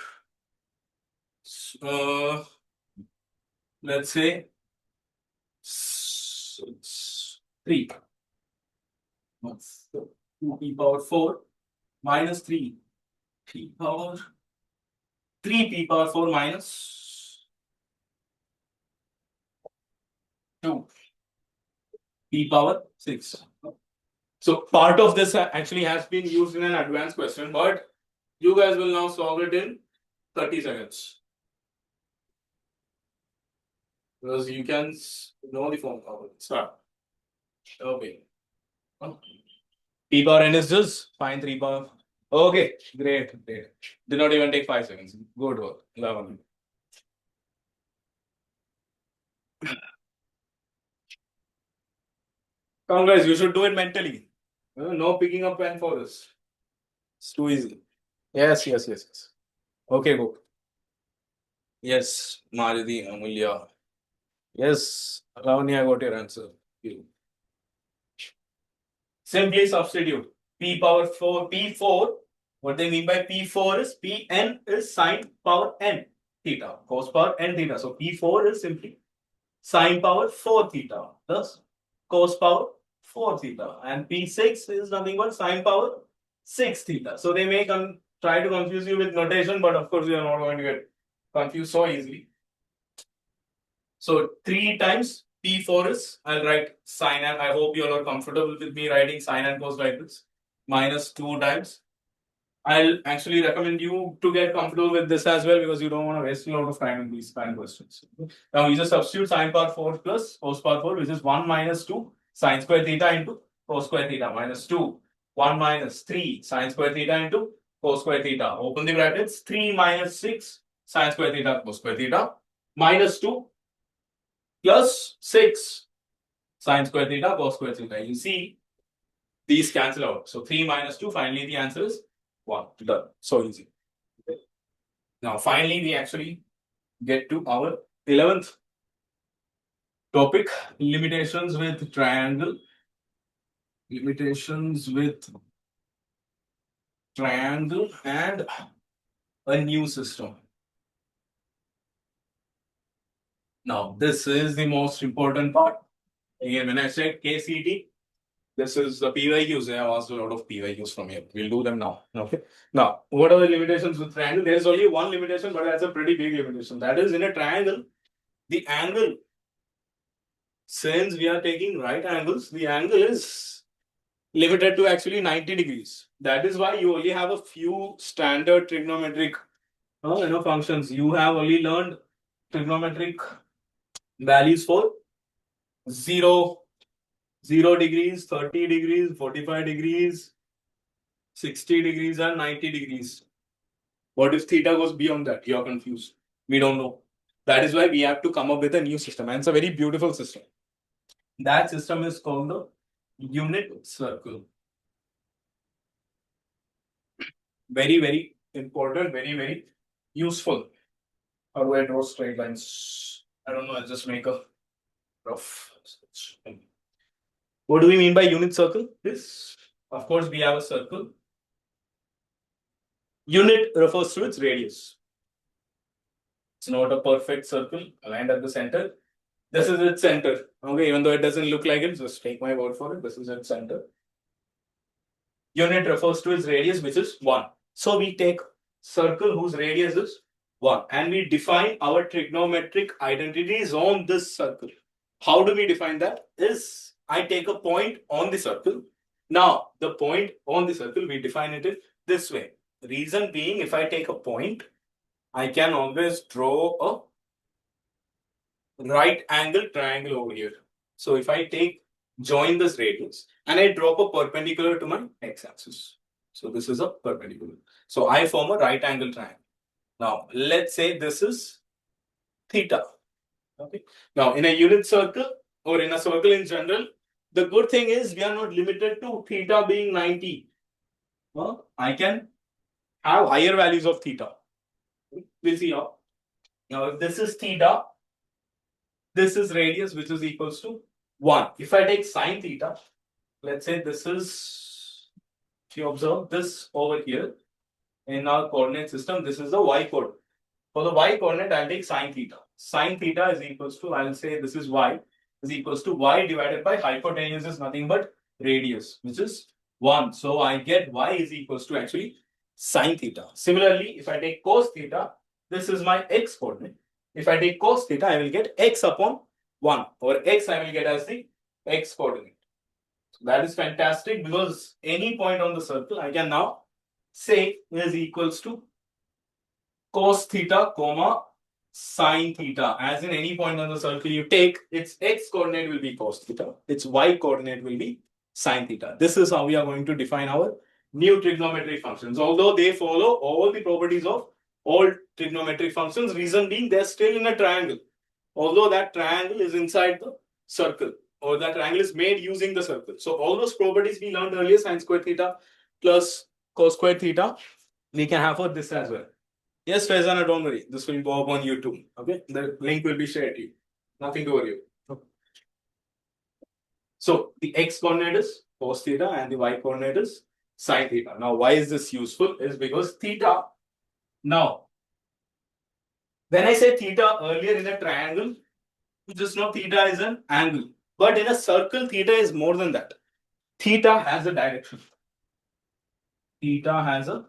let's say 3. 2 p power 4 minus 3 p power 4 minus 2 p power 6. So part of this actually has been used in an advanced question, but you guys will now solve it in 30 seconds. Because you can know the form of it. Start. Okay. P power n is just find 3 power. Okay, great. Did not even take 5 seconds. Good work. 11. Come guys, you should do it mentally. No picking up pen for this. It's too easy. Yes. Okay, go. Yes, Maridi, Amulya. Yes, Lavanya, I got your answer. Simply substitute p power 4, p4. What they mean by p4 is pn is sine power n theta, cos power n theta. So p4 is simply sine power 4 theta plus cos power 4 theta, and p6 is nothing but sine power 6 theta. So they may try to confuse you with notation, but of course you are not going to get confused so easily. So 3 times p4 is, I'll write sine, and I hope you all are comfortable with me writing sine and cos like this, minus 2 times. I'll actually recommend you to get comfortable with this as well, because you don't want to waste a lot of time in these kind of questions. Now you just substitute sine power 4 plus cos power 4, which is 1 minus 2 sine square theta into cos square theta minus 2. 1 minus 3 sine square theta into cos square theta. Open the brackets. 3 minus 6 sine square theta cos square theta minus 2 plus 6 sine square theta cos square theta. You see, these cancel out. So 3 minus 2, finally the answer is 1. Done. So easy. Okay. Now finally we actually get to our 11th topic, limitations with triangle. Limitations with triangle and a new system. Now, this is the most important part. Again, when I said KCT, this is the PYQs. I have asked a lot of PYQs from here. We'll do them now. Okay. Now, what are the limitations with triangle? There's only one limitation, but that's a pretty big limitation. That is, in a triangle, the angle, since we are taking right angles, the angle is limited to actually 90 degrees. That is why you only have a few standard trigonometric functions. You have only learned trigonometric values for 0, 0 degrees, 30 degrees, 45 degrees, 60 degrees, and 90 degrees. What if theta goes beyond that? You're confused. We don't know. That is why we have to come up with a new system. And it's a very beautiful system. That system is called the unit circle. Very, very important, very, very useful. How do I draw straight lines? I don't know. I'll just make a rough sketch. What do we mean by unit circle? This, of course, we have a circle. Unit refers to its radius. It's not a perfect circle aligned at the center. This is its center. Okay, even though it doesn't look like it, just take my word for it. This is its center. Unit refers to its radius, which is 1. So we take circle whose radius is 1 and we define our trigonometric identities on this circle. How do we define that? Is I take a point on the circle. Now, the point on the circle, we define it this way. Reason being, if I take a point, I can always draw a right angle triangle over here. So if I join this radius and I drop a perpendicular to my x-axis. So this is a perpendicular. So I form a right angle triangle. Now, let's say this is theta. Okay. Now, in a unit circle or in a circle in general, the good thing is we are not limited to theta being 90. Well, I can have higher values of theta. We'll see how. Now, if this is theta, this is radius, which is equals to 1. If I take sine theta, let's say this is, if you observe this over here in our coordinate system, this is the y coordinate. For the y coordinate, I'll take sine theta. Sine theta is equals to, I'll say this is y, is equals to y divided by hypotenuse is nothing but radius, which is 1. So I get y is equals to actually sine theta. Similarly, if I take cos theta, this is my x coordinate. If I take cos theta, I will get x upon 1, or x I will get as the x coordinate. So that is fantastic, because any point on the circle I can now say is equals to cos theta comma sine theta. As in any point on the circle you take, its x coordinate will be cos theta, its y coordinate will be sine theta. This is how we are going to define our new trigonometric functions. Although they follow all the properties of all trigonometric functions, reason being they're still in a triangle. Although that triangle is inside the circle, or that triangle is made using the circle. So all those properties we learned earlier, sine square theta plus cos square theta, we can have for this as well. Yes, Faizana, don't worry. This will go up on YouTube. Okay, the link will be shared to you. Nothing to worry about. Okay. So the x coordinate is cos theta and the y coordinate is sine theta. Now, why is this useful? Is because theta. Now, when I say theta earlier in a triangle, you just know theta is an angle. But in a circle, theta is more than that. Theta has a direction. Theta has a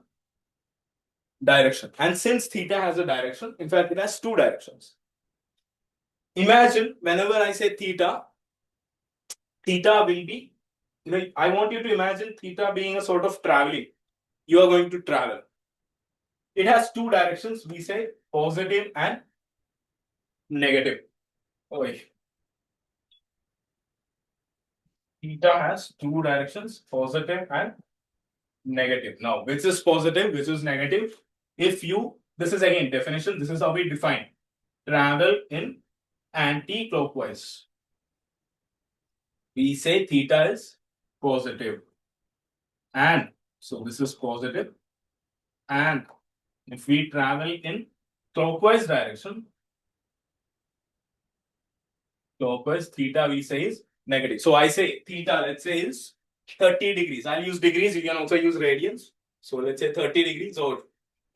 direction. And since theta has a direction, in fact, it has two directions. Imagine whenever I say theta, theta will be, I want you to imagine theta being a sort of traveling. You are going to travel. It has two directions. We say positive and negative. Theta has two directions, positive and negative. Now, which is positive, which is negative? This is again definition, this is how we define travel in anti-clockwise. We say theta is positive. And so this is positive. And if we travel in clockwise direction, clockwise, theta we say is negative. So I say theta, let's say, is 30 degrees. I'll use degrees, you can also use radians. So let's say 30 degrees, or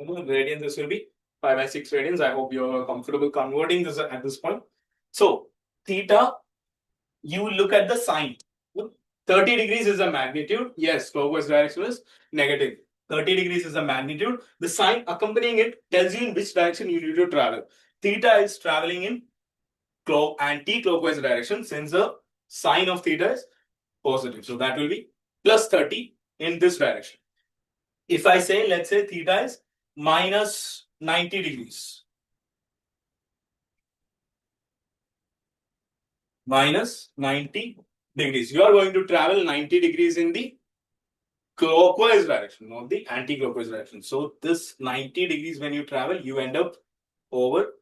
radians, this will be 5/6 radians. I hope you're comfortable converting this at this point. So theta, you look at the sign. 30 degrees is the magnitude. Yes, clockwise direction is negative. 30 degrees is the magnitude. The sign accompanying it tells you in which direction you need to travel. Theta is traveling in anti-clockwise direction since the sign of theta is positive. So that will be plus 30 in this direction. If I say, let's say theta is minus 90 degrees. Minus 90 degrees. You are going to travel 90 degrees in the clockwise direction, not the anti-clockwise direction. So this 90 degrees when you travel, you end up over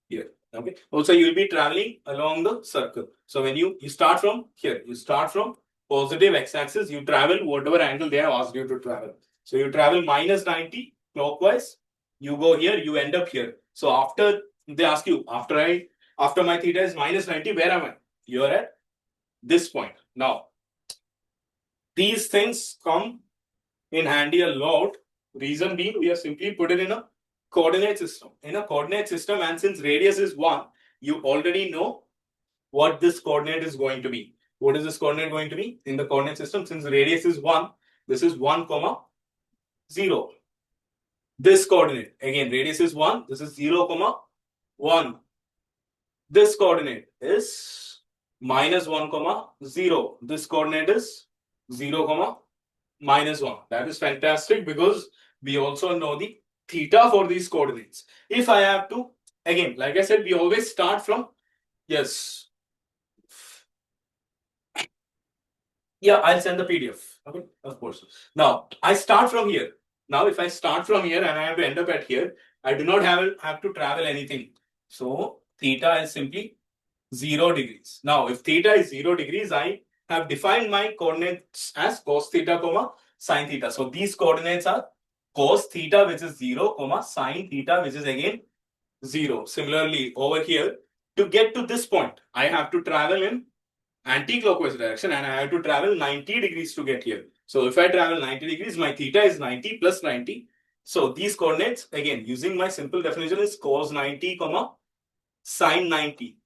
here. Okay. Also, you will be traveling along the circle. So when you start from here, you start from positive x-axis, you travel whatever angle they have asked you to travel. So you travel minus 90 clockwise, you go here, you end up here. So after they ask you, after my theta is minus 90, where am I? You're at this point. Now, these things come in handy a lot. Reason being, we have simply put it in a coordinate system. In a coordinate system, and since radius is 1, you already know what this coordinate is going to be. What is this coordinate going to be? In the coordinate system, since radius is 1, this is 1, 0. This coordinate, again, radius is 1, this is 0, 1. This coordinate is minus 1, 0. This coordinate is 0, minus 1. That is fantastic because we also know the theta for these coordinates. If I have to, again, like I said, we always start from, yes. Yeah, I'll send the PDF. Okay, of course. Now, I start from here. Now, if I start from here and I have to end up at here, I do not have to travel anything. So, theta is simply 0 degrees. Now, if theta is 0 degrees, I have defined my coordinates as cos theta, sin theta. So, these coordinates are cos theta, which is 0, sin theta, which is again 0. Similarly, over here, to get to this point, I have to travel in anti-clockwise direction and I have to travel 90 degrees to get here. So, if I travel 90 degrees, my theta is 90 plus 90. So, these coordinates, again, using my simple definition is cos 90, sin 90.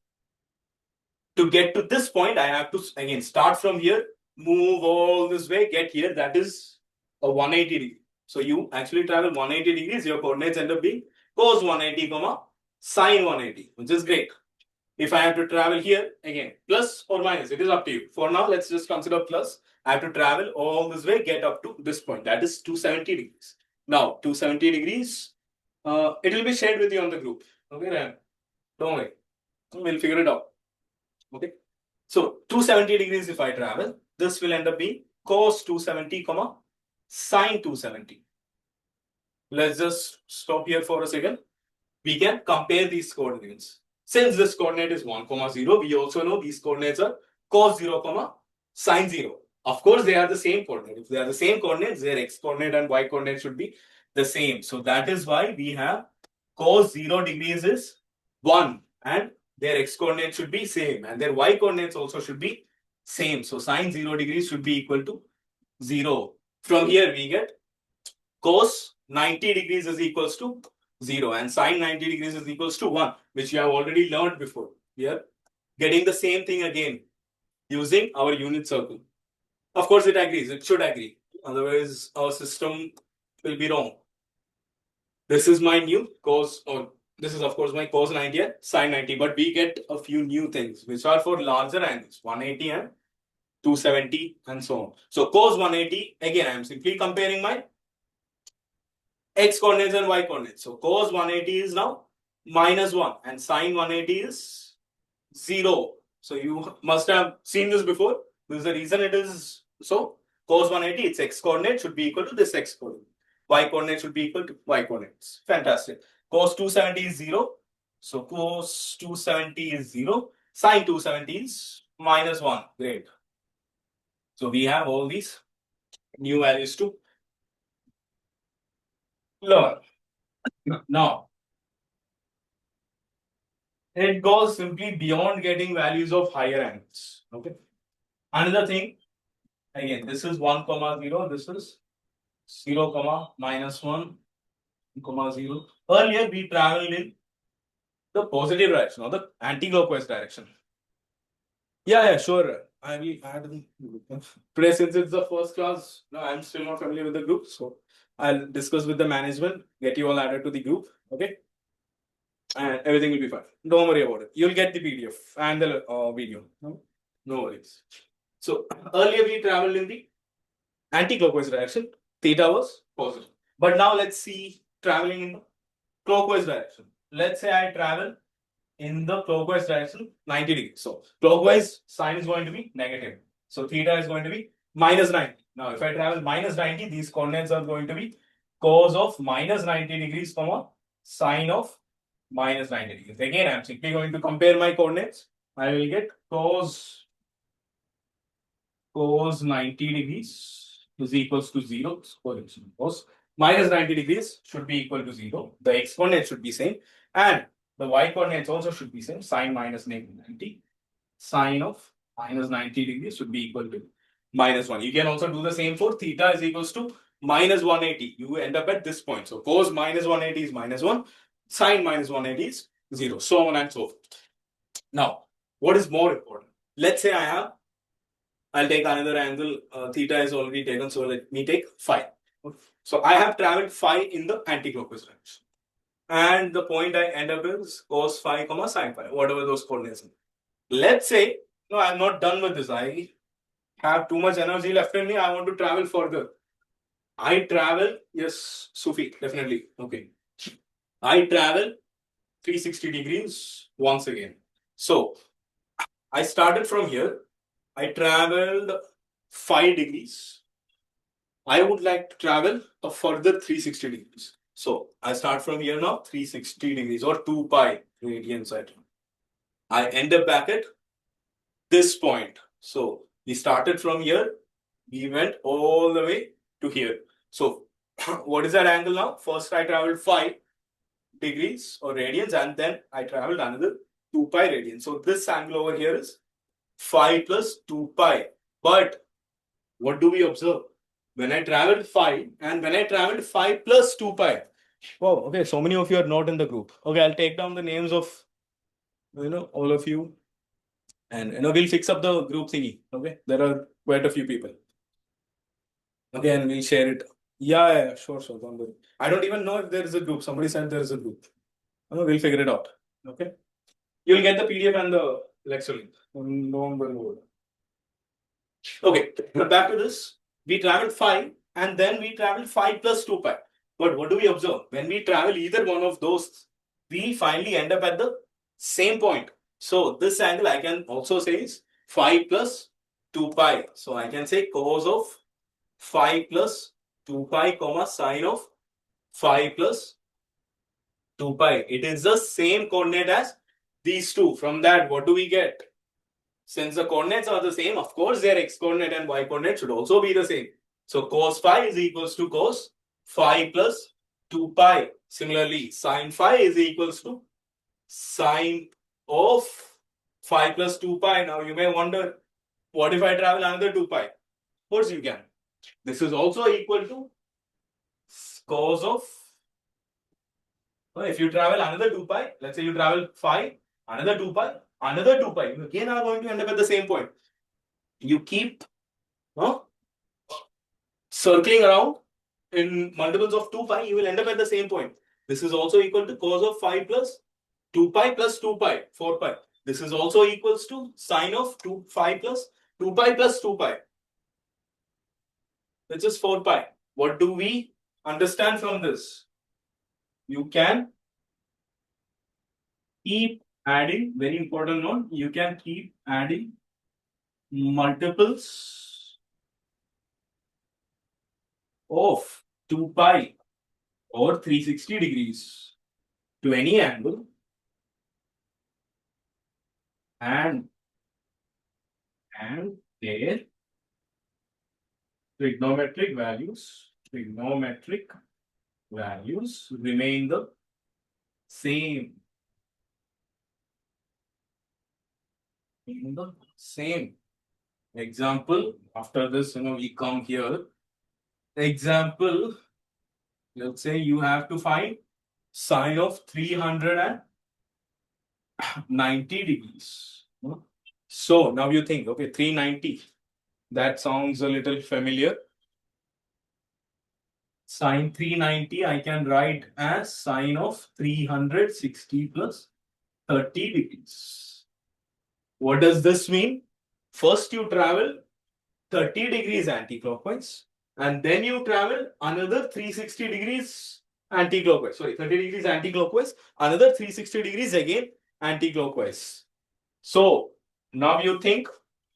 To get to this point, I have to again start from here, move all this way, get here. That is a 180 degree. So you actually travel 180 degrees. Your coordinates end up being cos 180, sin 180, which is great. If I have to travel here, again, plus or minus, it is up to you. For now, let's just consider plus. I have to travel all this way, get up to this point. That is 270 degrees. Now, 270 degrees, it will be shared with you on the group. Okay, Ryan? Don't worry. We'll figure it out. Okay. So 270 degrees if I travel, this will end up being cos 270, sin 270. Let's just stop here for a second. We can compare these coordinates. Since this coordinate is 1, 0, we also know these coordinates are cos 0, sin 0. Of course, they are the same coordinate. If they are the same coordinates, their x coordinate and y coordinate should be the same. So that is why we have cos 0 degrees is 1 and their x coordinate should be same and their y coordinates also should be same. So sin 0 degrees should be equal to 0. From here we get cos 90 degrees is equals to 0 and sin 90 degrees is equals to 1, which you have already learned before. Here, getting the same thing again using our unit circle. Of course, it agrees. It should agree. Otherwise, our system will be wrong. This is my new cos, or this is of course my cos 90 and sin 90, but we get a few new things which are for larger angles, 180 and 270 and so on. So cos 180, again, I am simply comparing my x coordinates and y coordinates. So cos 180 is now minus 1 and sin 180 is 0. So you must have seen this before. This is the reason it is so. Cos 180, its x coordinate should be equal to this x coordinate. Y coordinate should be equal to y coordinates. Fantastic. Cos 270 is 0. So cos 270 is 0. Sin 270 is minus 1. Great. So we have all these new values to learn. Now, it goes simply beyond getting values of higher angles. Okay. Another thing, again, this is 1, 0. This is 0, minus 1, 0. Earlier we traveled in the positive direction or the anti-clockwise direction. Yeah, sure. I will add the group. Today, since it's the first class, no, I'm still not familiar with the group, so I'll discuss with the management, get you all added to the group, okay? And everything will be fine. Don't worry about it. You'll get the PDF and the video. No worries. So earlier we traveled in the anti-clockwise direction. Theta was positive. But now let's see traveling in the clockwise direction. Let's say I travel in the clockwise direction 90 degrees. So clockwise sign is going to be negative. So theta is going to be minus 90. Now if I travel minus 90, these coordinates are going to be cos of minus 90 degrees comma sine of minus 90 degrees. Again, I'm simply going to compare my coordinates. I will get cos 90 degrees is equals to 0. Cos minus 90 degrees should be equal to 0. The x coordinate should be same. And the y coordinates also should be same. Sine minus 90. Sine of minus 90 degrees should be equal to minus 1. You can also do the same for theta is equals to minus 180. You end up at this point. So cos minus 180 is minus 1. Sine minus 180 is 0. So on and so forth. Now, what is more important? Let's say I'll take another angle. Theta is already taken. So let me take phi. So I have traveled phi in the anti-clockwise direction. And the point I end up is cos phi comma sine phi, whatever those coordinates are. Let's say, no, I'm not done with this. I have too much energy left in me. I want to travel further. I travel, yes, Sufi, definitely. Okay. I travel 360 degrees once again. So I started from here. I traveled 5 degrees. I would like to travel a further 360 degrees. So I start from here now, 360 degrees or 2 pi radians. I end up back at this point. So we started from here. We went all the way to here. So what is that angle now? First I traveled 5 degrees or radians and then I traveled another 2 pi radians. So this angle over here is 5 plus 2 pi. But what do we observe? When I traveled 5 and when I traveled 5 plus 2 pi. Wow, okay, so many of you are not in the group. Okay, I'll take down the names of, all of you. And, we'll fix up the group thingy. Okay, there are quite a few people. Okay, and we'll share it. Yeah, sure, don't worry. I don't even know if there is a group. Somebody said there is a group. We'll figure it out. Okay, you'll get the PDF and the lecture link. Don't worry. Okay, back to this. We traveled 5 and then we traveled 5 plus 2 pi. But what do we observe? When we travel either one of those, we finally end up at the same point. So this angle I can also say is 5 plus 2 pi. So I can say cos of 5 plus 2 pi comma sine of 5 plus 2 pi. It is the same coordinate as these two. From that, what do we get? Since the coordinates are the same, of course, their x coordinate and y coordinate should also be the same. So cos phi is equals to cos phi plus 2 pi. Similarly, sin phi is equals to sine of phi plus 2 pi. Now you may wonder, what if I travel another 2 pi? Of course you can. This is also equal to cos of, if you travel another 2 pi, let's say you travel phi, another 2 pi, another 2 pi, you again are going to end up at the same point. You keep circling around in multiples of 2 pi, you will end up at the same point. This is also equal to cos of phi plus 2 pi plus 2 pi, 4 pi. This is also equals to sine of 2 phi plus 2 pi plus 2 pi, which is 4 pi. What do we understand from this? You can keep adding, very important note, you can keep adding multiples of 2 pi or 360 degrees to any angle and their trigonometric values remain the same. In the same. Example, after this, we come here. Example, let's say you have to find sine of 360 90 degrees. So now you think, okay, 390. That sounds a little familiar. Sine 390, I can write as sine of 360 plus 30 degrees. What does this mean? First, you travel 30 degrees anti-clockwise, and then you travel another 360 degrees anti-clockwise. Sorry, 30 degrees anti-clockwise, another 360 degrees again anti-clockwise. So now you think,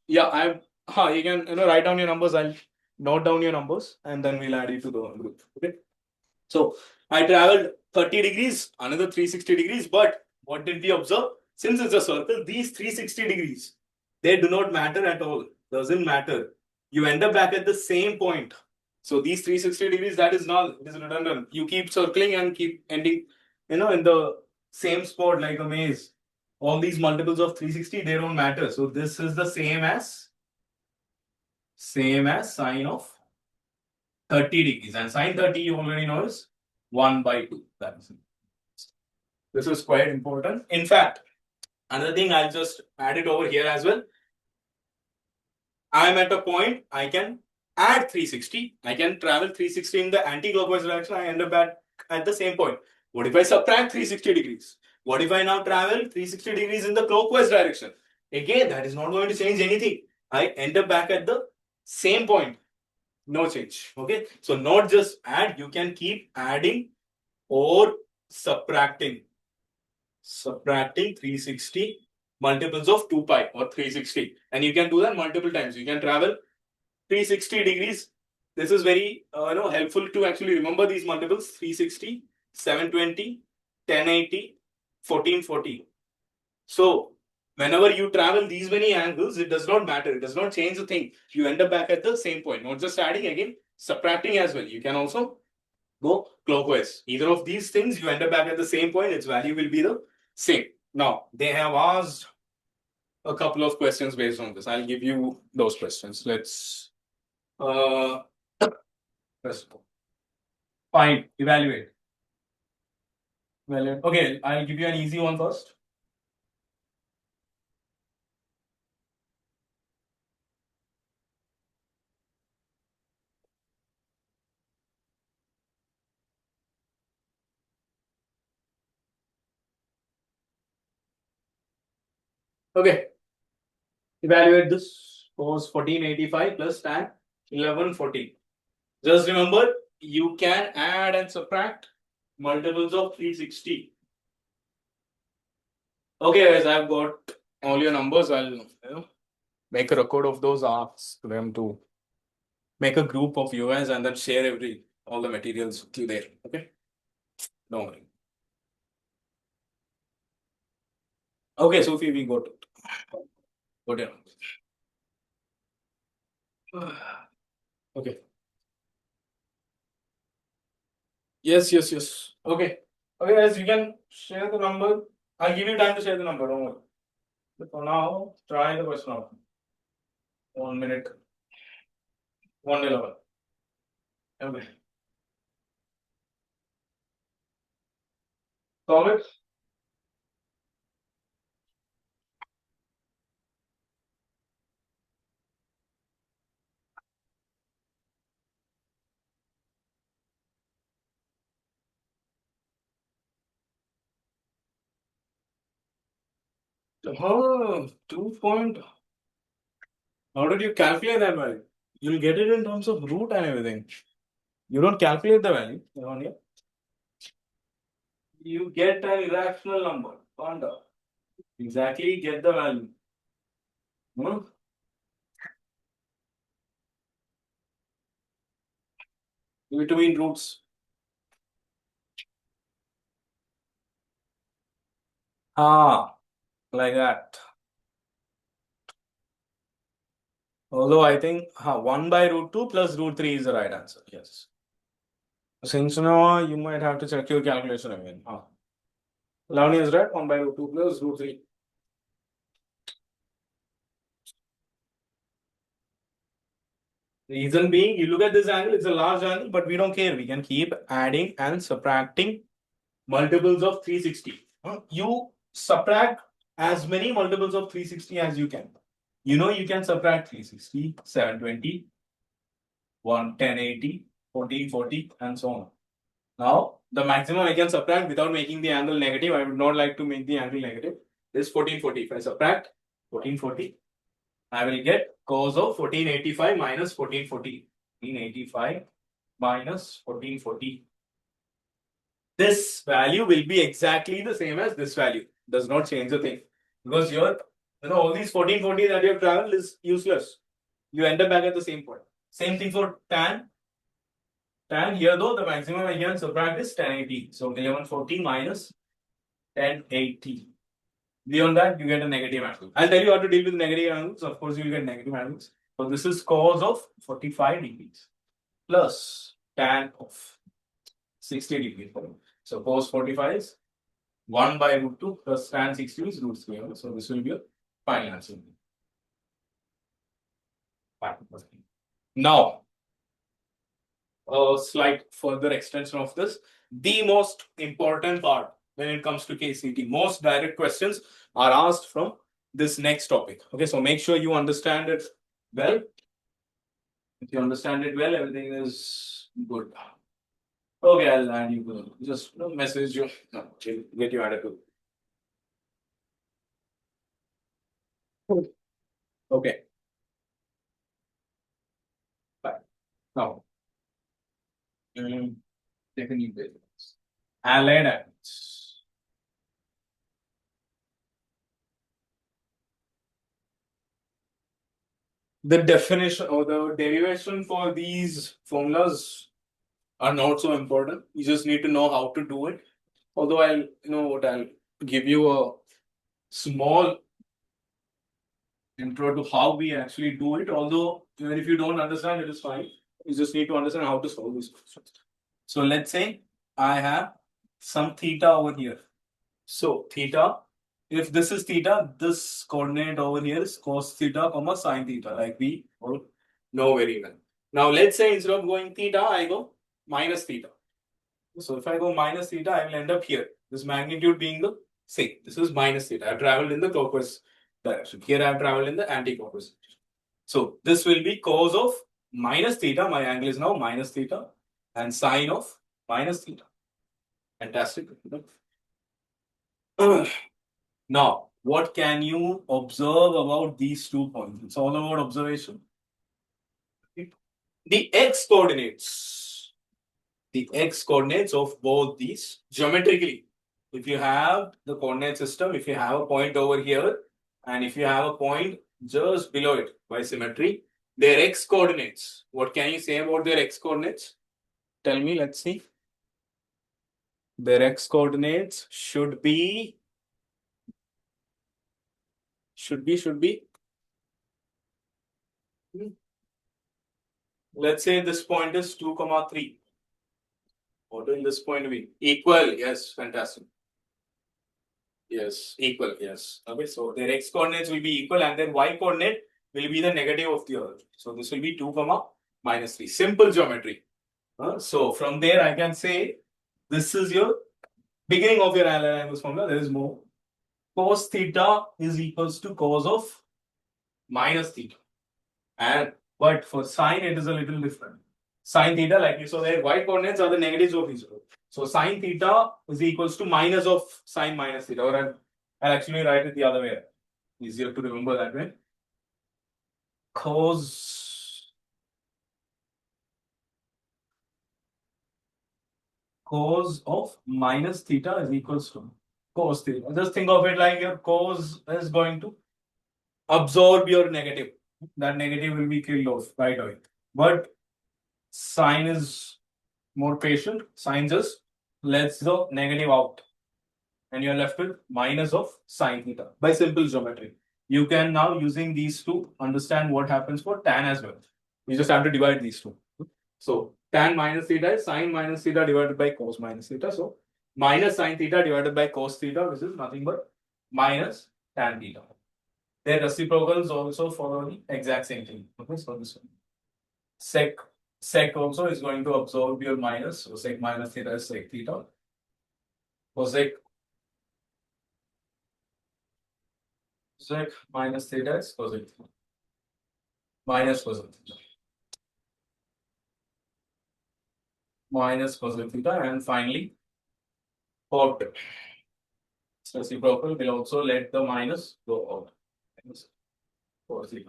yeah, you can write down your numbers. I'll note down your numbers, and then we'll add you to the group. Okay. So I traveled 30 degrees, another 360 degrees, but what did we observe? Since it's a circle, these 360 degrees, they do not matter at all. Doesn't matter. You end up back at the same point. So these 360 degrees, that is null. It is redundant. You keep circling and keep ending, in the same spot like a maze. All these multiples of 360, they don't matter. So this is the same as sine of 30 degrees. And sine 30, you already know, is 1 by 2. That is it. This is quite important. In fact, another thing, I'll just add it over here as well. I'm at a point, I can add 360. I can travel 360 in the anti-clockwise direction. I end up at the same point. What if I subtract 360 degrees? What if I now travel 360 degrees in the clockwise direction? Again, that is not going to change anything. I end up back at the same point. No change. Okay. So not just add, you can keep adding or subtracting. Subtracting 360 multiples of 2 pi or 360. And you can do that multiple times. You can travel 360 degrees. This is very helpful to actually remember these multiples: 360, 720, 1080, 1440. So whenever you travel these many angles, it does not matter. It does not change the thing. You end up back at the same point. Not just adding, again, subtracting as well. You can also go clockwise. Either of these things, you end up back at the same point. Its value will be the same. Now, they have asked a couple of questions based on this. I'll give you those questions. Let's find, evaluate. Okay, I'll give you an easy one first. Okay. Evaluate this. Cos 1485 plus tan 1140. Just remember, you can add and subtract multiples of 360. Okay, guys, I've got all your numbers. I'll make a record of those, ask them to make a group of you guys and then share all the materials to there. Okay? Don't worry. Okay, Sophie, we got it. Got it. Okay. Yes. Okay. Okay, guys, you can share the number. I'll give you time to share the number. Don't worry. But for now, try the question out. 1 minute. 111. Okay. Solve it. Oh, 2 point. How did you calculate that value? You'll get it in terms of root and everything. You don't calculate the value on here. You get an irrational number. Panda. Exactly, get the value. Between roots. Like that. Although I think 1 by root 2 plus root 3 is the right answer. Yes. Since now you might have to check your calculation again. Lavanya is right. 1 by root 2 plus root 3. Reason being, you look at this angle, it's a large angle, but we don't care. We can keep adding and subtracting multiples of 360. You subtract as many multiples of 360 as you can. You know you can subtract 360, 720, 1080, 1440 and so on. Now, the maximum I can subtract without making the angle negative, I would not like to make the angle negative, is 1440. If I subtract 1440, I will get cos of 1485 minus 1440. 1485 minus 1440. This value will be exactly the same as this value. Does not change a thing. Because all these 1440 that you have traveled is useless. You end up back at the same point. Same thing for tan. Tan here though, the maximum I can subtract is 1080. So 1140 minus 1080. Beyond that, you get a negative angle. I'll tell you how to deal with negative angles. Of course, you will get negative angles. So this is cos of 45 degrees plus tan of 60 degrees. So cos 45 is 1 by root 2 plus tan 60 is root square. So this will be a final answer. Now, a slight further extension of this. The most important part when it comes to KCT, most direct questions are asked from this next topic. Okay, so make sure you understand it well. If you understand it well, everything is good. Okay, I'll add you. Just message you. Get you added to. Okay. Bye. Now, take a new page. Allied atoms. The definition or the derivation for these formulas are not so important. You just need to know how to do it. Although I'll give you a small intro to how we actually do it. Although even if you don't understand, it is fine. You just need to understand how to solve these questions. So let's say I have some theta over here. So theta, if this is theta, this coordinate over here is cos theta, sine theta, like we all know very well. Now let's say instead of going theta, I go minus theta. So if I go minus theta, I will end up here. This magnitude being the same. This is minus theta. I have traveled in the clockwise direction. Here I have traveled in the anti-clockwise direction. So this will be cos of minus theta. My angle is now minus theta and sine of minus theta. Fantastic. Now, what can you observe about these 2 points? It's all about observation. The x coordinates. The x coordinates of both these geometrically. If you have the coordinate system, if you have a point over here, and if you have a point just below it by symmetry, their x coordinates. What can you say about their x coordinates? Tell me, let's see. Their x coordinates should be. Let's say this point is 2, 3. What will this point be? Equal, yes, fantastic. Yes, equal, yes. Okay, so their x coordinates will be equal and then y coordinate will be the negative of the other. So this will be 2, minus 3. Simple geometry. So from there I can say this is your beginning of your allied angles formula. There is more. Cos theta is equals to cos of minus theta. But for sine it is a little different. Sine theta, like you saw there, y coordinates are the negatives of each other. So sine theta is equals to minus of sine minus theta. Or I'll actually write it the other way. Easier to remember that way. Cos of minus theta is equals to cos theta. Just think of it like your cos is going to absorb your negative. That negative will be killed off right away. But sine is more patient. Sine just lets the negative out. And you're left with minus of sine theta by simple geometry. You can now, using these two, understand what happens for tan as well. You just have to divide these two. So tan minus theta is sine minus theta divided by cos minus theta. So minus sine theta divided by cos theta, which is nothing but minus tan theta. Their reciprocals also follow the exact same thing. Okay, so this one. Sec also is going to absorb your minus. So sec minus theta is sec theta. Cosec sec minus theta is cosec theta. Minus cosec theta. Minus cosec theta, and finally, pot reciprocal will also let the minus go out.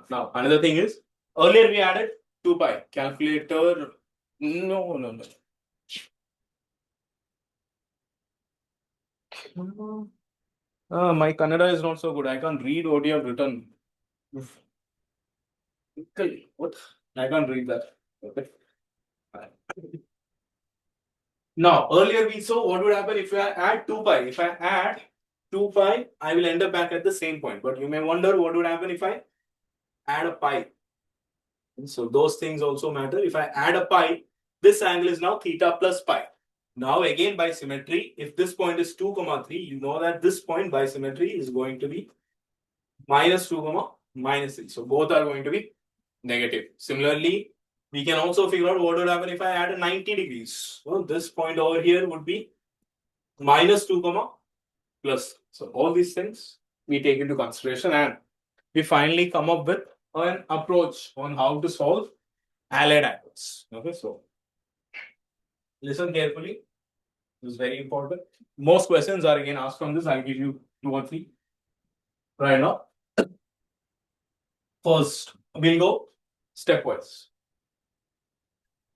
Now, another thing is, earlier we added 2 pi. Calculator, no. My Kannada is not so good. I can't read what you have written. What? I can't read that. Okay. Now, earlier we saw what would happen if I add 2 pi. If I add 2 pi, I will end up back at the same point. But you may wonder what would happen if I add a pi. So those things also matter. If I add a pi, this angle is now theta plus pi. Now again by symmetry, if this point is 2, 3, you know that this point by symmetry is going to be minus 2, minus 3. So both are going to be negative. Similarly, we can also figure out what would happen if I add a 90 degrees. Well, this point over here would be minus 2, plus. So all these things we take into consideration, and we finally come up with an approach on how to solve allied angles. Okay, so listen carefully. This is very important. Most questions are again asked from this. I'll give you 2 or 3 right now. First, we'll go stepwise.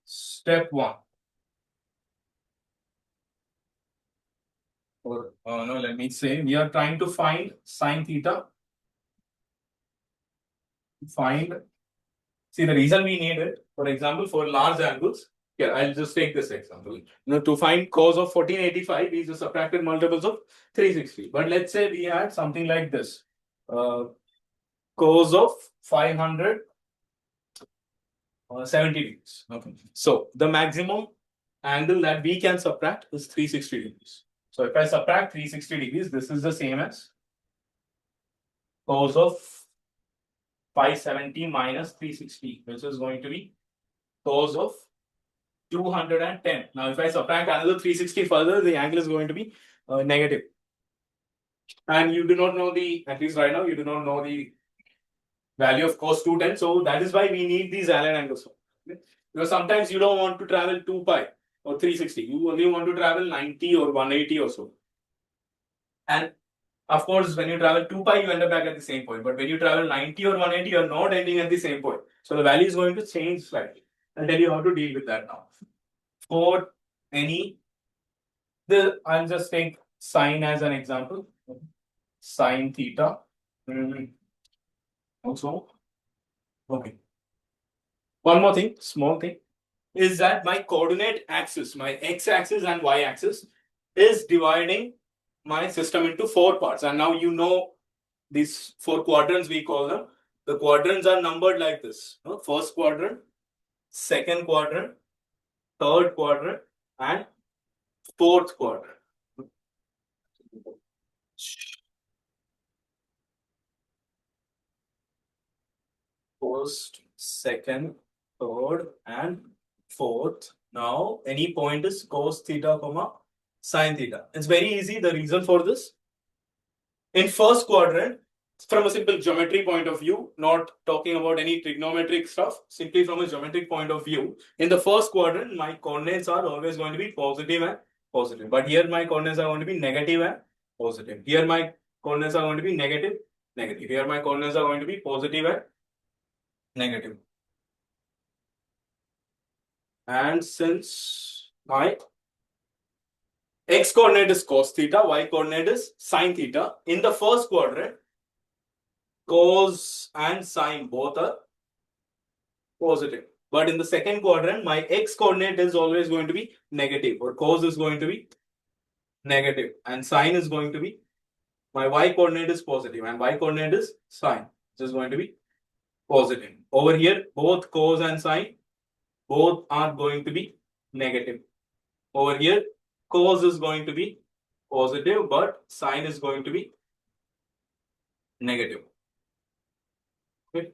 Step 1. Or no, let me say we are trying to find sine theta. See, the reason we need it, for example, for large angles. Here, I'll just take this example. To find cos of 1485, we just subtracted multiples of 360. But let's say we had something like this. Cos of 570 degrees. Okay. So the maximum angle that we can subtract is 360 degrees. So if I subtract 360 degrees, this is the same as cos of 570 minus 360, which is going to be cos of 210. Now, if I subtract another 360 further, the angle is going to be negative. And you do not know at least right now, you do not know the value of cos 210. So that is why we need these allied angles. Because sometimes you don't want to travel 2 pi or 360. You only want to travel 90 or 180 or so. And of course, when you travel 2 pi, you end up back at the same point. But when you travel 90 or 180, you are not ending at the same point. So the value is going to change slightly. I'll tell you how to deal with that now. For I'll just take sine as an example. Sine theta. Also, okay. One more thing, small thing, is that my coordinate axis, my x-axis and y-axis, is dividing my system into 4 parts. And now you know these 4 quadrants, we call them. The quadrants are numbered like this. First quadrant, second quadrant, third quadrant, and fourth quadrant. First, second, third, and fourth. Now, any point is cos theta, sine theta. It's very easy. The reason for this, in first quadrant, from a simple geometry point of view, not talking about any trigonometric stuff, simply from a geometric point of view, in the first quadrant, my coordinates are always going to be positive and positive. But here my coordinates are going to be negative and positive. Here my coordinates are going to be negative, negative. Here my coordinates are going to be positive and negative. And since my x coordinate is cos theta, y coordinate is sine theta, in the first quadrant, cos and sine both are positive. But in the second quadrant, my x coordinate is always going to be negative, or cos is going to be negative, and sine is going to be, my y coordinate is positive, and y coordinate is sine, which is going to be positive. Over here, both cos and sine, both are going to be negative. Over here, cos is going to be positive, but sine is going to be negative. Okay.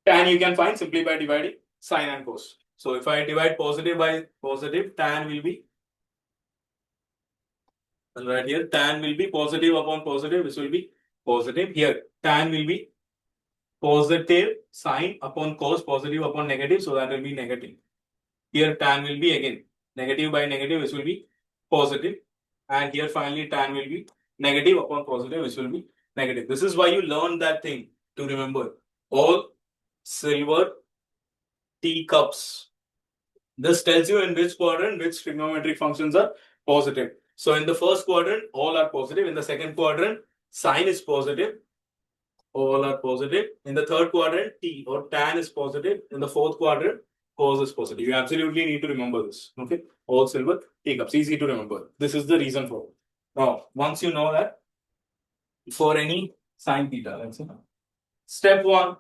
Tan you can find simply by dividing sine and cos. So if I divide positive by positive, tan will be And right here, tan will be positive upon positive. This will be positive. Here, tan will be positive sine upon cos, positive upon negative. So that will be negative. Here, tan will be again negative by negative. This will be positive. And here, finally, tan will be negative upon positive. Which will be negative. This is why you learn that thing to remember. All silver teacups. This tells you in which quadrant which trigonometric functions are positive. So in the first quadrant, all are positive. In the second quadrant, sine is positive. All are positive. In the third quadrant, t or tan is positive. In the fourth quadrant, cos is positive. You absolutely need to remember this. Okay. All silver teacups. Easy to remember. This is the reason for it. Now, once you know that, for any sine theta, let's say. Step 1,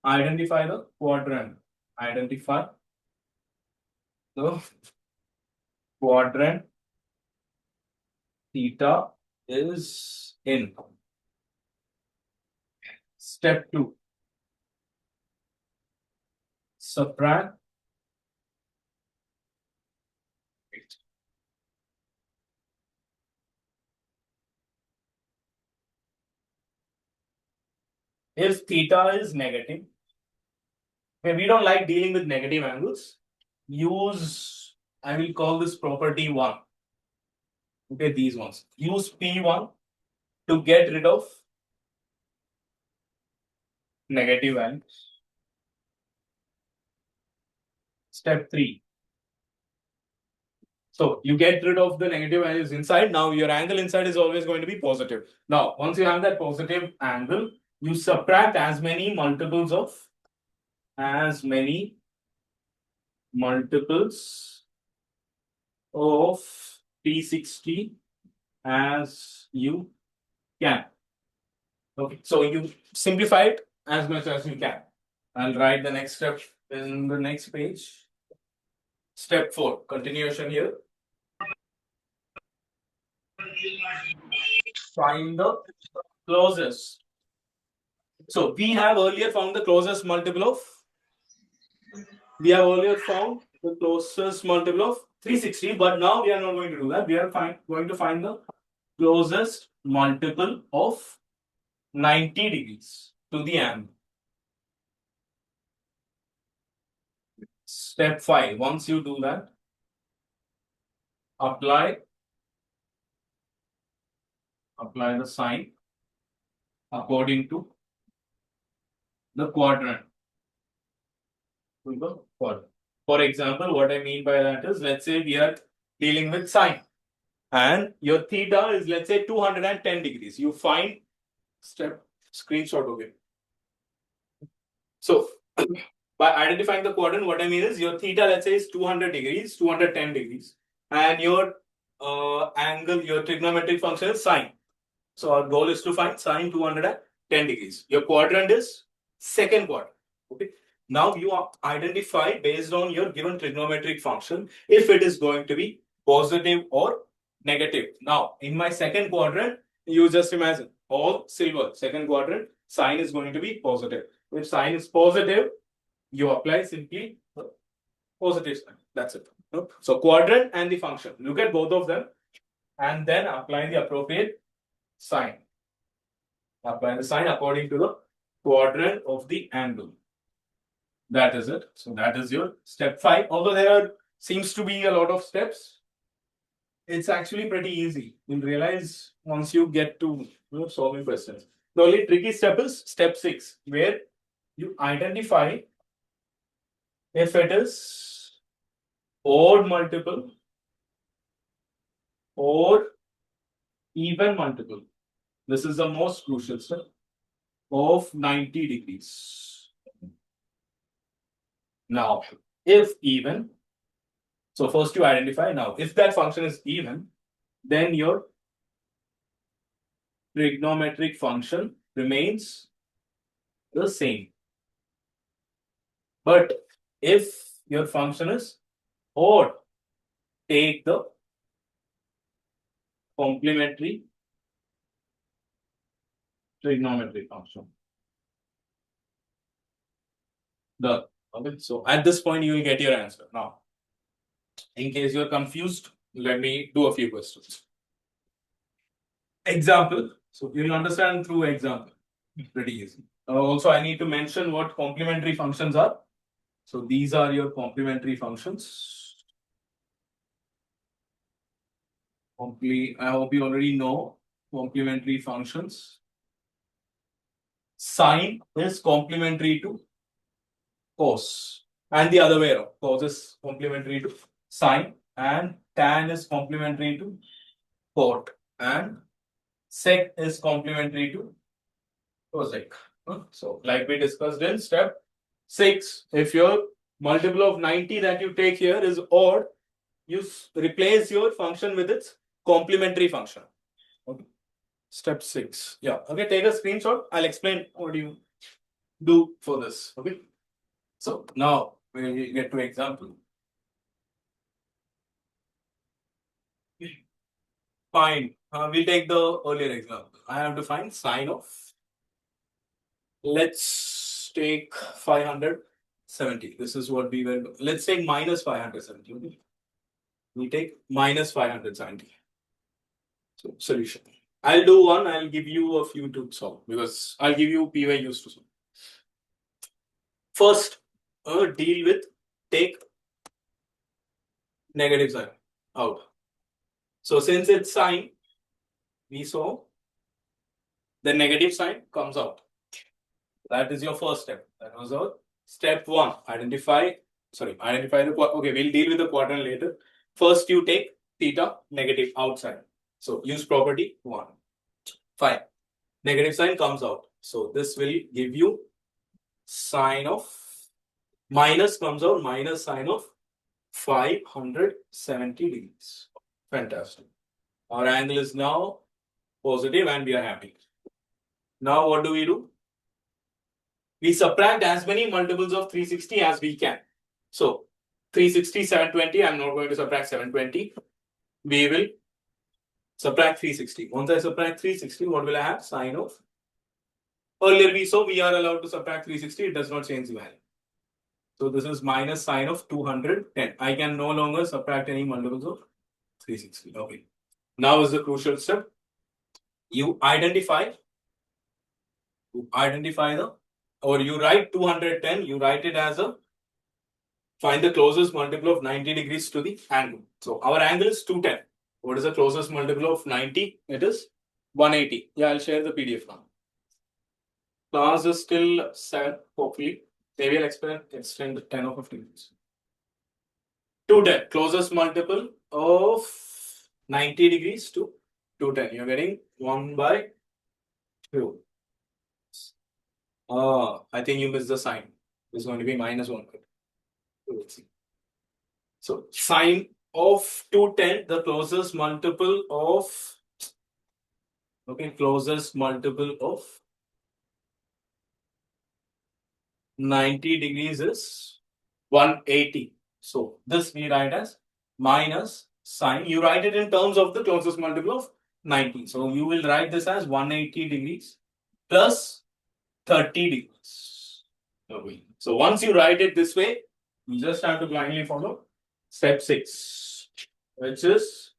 identify the quadrant. Identify the quadrant theta is in. Step 2, subtract if theta is negative. Okay, we don't like dealing with negative angles. Use, I will call this property 1. Okay, these ones. Use P1 to get rid of negative values. Step 3. So you get rid of the negative values inside. Now your angle inside is always going to be positive. Now, once you have that positive angle, you subtract as many multiples of of 360 as you can. Okay, so you simplify it as much as you can. I'll write the next step in the next page. Step 4, continuation here. Find the closest. So we have earlier found the closest multiple of 360, but now we are not going to do that. We are going to find the closest multiple of 90 degrees to the angle. Step 5. Once you do that, apply the sign according to the quadrant. For example, what I mean by that is, let's say we are dealing with sine and your theta is, let's say, 210 degrees. You find step screenshot. Okay. So by identifying the quadrant, what I mean is your theta, let's say, is 200 degrees, 210 degrees, and your angle, your trigonometric function is sine. So our goal is to find sine 210 degrees. Your quadrant is second quadrant. Okay. Now you identify based on your given trigonometric function if it is going to be positive or negative. Now, in my second quadrant, you just imagine all silver. Second quadrant, sine is going to be positive. If sine is positive, you apply simply positive sign. That's it. So quadrant and the function. Look at both of them and then apply the appropriate sign. Apply the sign according to the quadrant of the angle. That is it. So that is your step 5. Although there seems to be a lot of steps, it's actually pretty easy. You'll realize once you get to solving questions. The only tricky step is step 6, where you identify if it is odd multiple or even multiple. This is the most crucial step of 90 degrees. Now, if even, so first you identify. Now, if that function is even, then your trigonometric function remains the same. But if your function is odd, take the complementary trigonometric function. Okay, so at this point you will get your answer. Now, in case you are confused, let me do a few questions. Example. So you'll understand through example. Pretty easy. Also, I need to mention what complementary functions are. So these are your complementary functions. I hope you already know complementary functions. Sine is complementary to cos, and the other way around. Cos is complementary to sine, and tan is complementary to cot, and sec is complementary to cosec. So, like we discussed in step 6, if your multiple of 90 that you take here is odd, you replace your function with its complementary function. Okay. Step 6. Yeah. Okay. Take a screenshot. I'll explain what you do for this. Okay. So now we get to example. Fine. We'll take the earlier example. I have to find sine of. Let's take 570. This is what we were. Let's take minus 570. Okay. We take minus 570. So solution. I'll do one. I'll give you a few to solve because I'll give you PYUs to solve. First, deal with take negative sign out. So since it's sine, we saw the negative sign comes out. That is your first step. That was our step 1. Identify the okay, we'll deal with the quadrant later. First, you take theta negative outside. So use property 1. Fine. Negative sign comes out. So this will give you sine of minus comes out minus sine of 570 degrees. Fantastic. Our angle is now positive and we are happy. Now what do? We subtract as many multiples of 360 as we can. So 360, 720, I'm not going to subtract 720. We will subtract 360. Once I subtract 360, what will I have? Sine of. Earlier we saw we are allowed to subtract 360, it does not change the value. So this is minus sine of 210. I can no longer subtract any multiples of 360. Okay. Now is the crucial step. You identify you write 210, you write it as a find the closest multiple of 90 degrees to the angle. So our angle is 210. What is the closest multiple of 90? It is 180. Yeah, I'll share the PDF now. Class is still 7, hopefully. Maybe I'll extend 10 or 15 minutes. 210, closest multiple of 90 degrees to 210. You're getting 1 by 2. I think you missed the sign. It's going to be minus 1. Let's see. So sine of 210, the closest multiple of 90 degrees is 180. So this we write as minus sine. You write it in terms of the closest multiple of 90. So you will write this as 180 degrees plus 30 degrees. Okay. So once you write it this way, you just have to blindly follow step 6, which is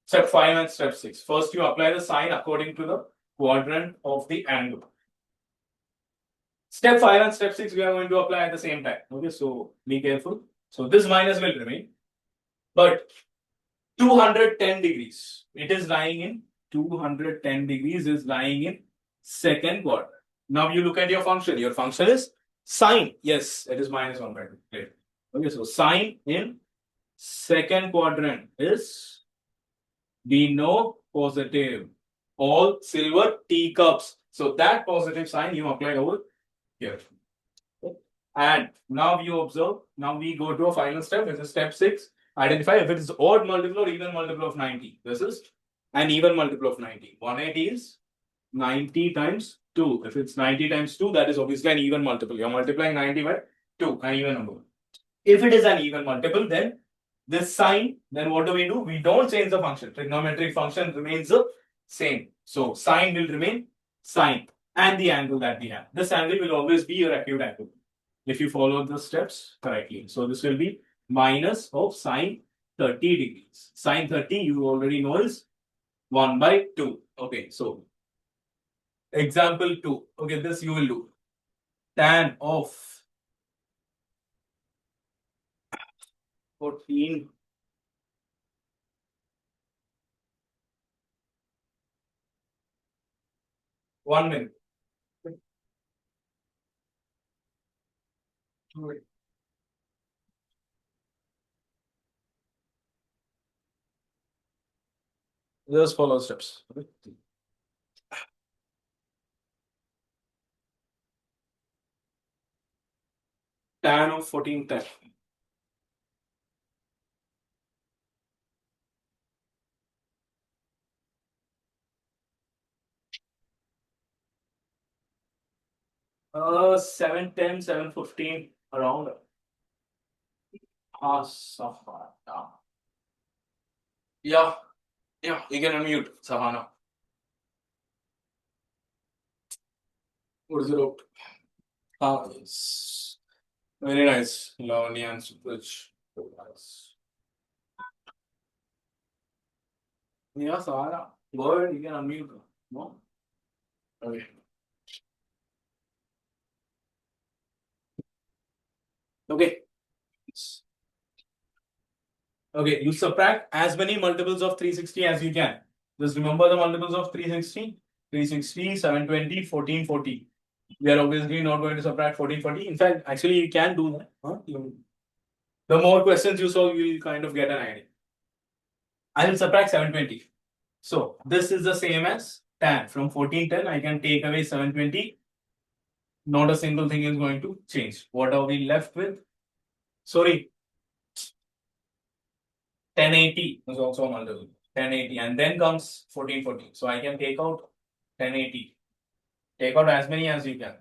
step 5 and step 6. First, you apply the sign according to the quadrant of the angle. Step 5 and step 6 we are going to apply at the same time. Okay, so be careful. So this minus will remain, but 210 degrees. It is lying in 210 degrees is lying in second quadrant. Now you look at your function. Your function is sine. Yes, it is minus 1 by 2. Great. Okay, so sine in second quadrant is, we know, positive. All silver teacups. So that positive sign you apply over here. And now you observe, now we go to a final step, which is step 6. Identify if it is odd multiple or even multiple of 90. This is an even multiple of 90. 180 is 90 times 2. If it's 90 times 2, that is obviously an even multiple. You're multiplying 90 by 2, an even number. If it is an even multiple, then this sign, then what do? We don't change the function. Trigonometric function remains the same. So sine will remain sine and the angle that we have. This angle will always be your acute angle if you follow the steps correctly. So this will be minus of sine 30 degrees. Sine 30, you already know is 1 by 2. Okay, so example 2. Okay, this you will do. Tan of 14. 1 minute. Just follow steps. Okay. Tan of 1410. Uh, 710, 715 around. Savannah. Yeah, yeah, you can unmute Savannah. What is it out? Ah, yes. Very nice. Lovely and Supraj. Nice. Yeah, Savannah. Go ahead, you can unmute. No? Okay. Okay. Okay, you subtract as many multiples of 360 as you can. Just remember the multiples of 360. 360, 720, 1440. We are obviously not going to subtract 1440. In fact, actually, you can do that. Huh? The more questions you solve, you will kind of get an idea. I will subtract 720. So this is the same as tan. From 1410, I can take away 720. Not a single thing is going to change. What are we left with? Sorry, 1080 is also a multiple. 1080 and then comes 1440. So I can take out 1080. Take out as many as you can.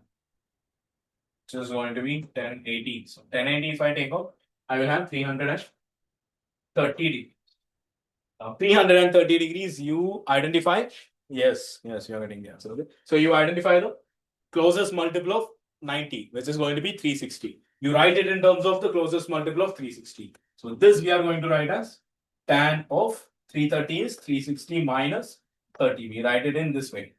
Which is going to be 1080. So 1080 if I take out, I will have 330 degrees. 330 degrees you identify. Yes, you're getting the answer. Okay. So you identify the closest multiple of 90, which is going to be 360. You write it in terms of the closest multiple of 360. So this we are going to write as tan of 330 is 360 minus 30. We write it in this way.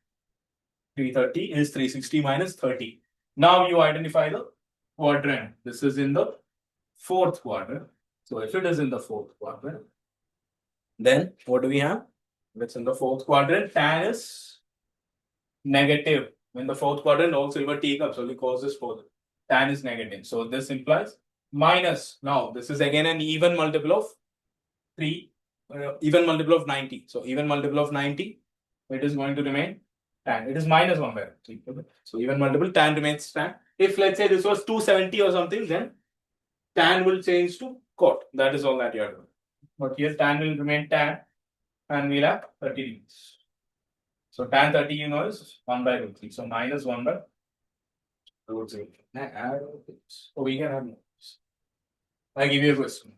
330 is 360 minus 30. Now you identify the quadrant. This is in the fourth quadrant. So if it is in the fourth quadrant, then what do we have? It's in the fourth quadrant. Tan is negative. In the fourth quadrant, all silver teacups only causes 4. Tan is negative. So this implies minus. Now this is again an even multiple of 3, even multiple of 90. So even multiple of 90, it is going to remain tan. It is minus 1 by 3. Okay? So even multiple tan remains tan. If let's say this was 270 or something, then tan will change to cot. That is all that you are doing. But here tan will remain tan and we'll have 30 degrees. So tan 30 you know is 1 by root 3. So minus 1 by root 3. So we can have more. I give you a question.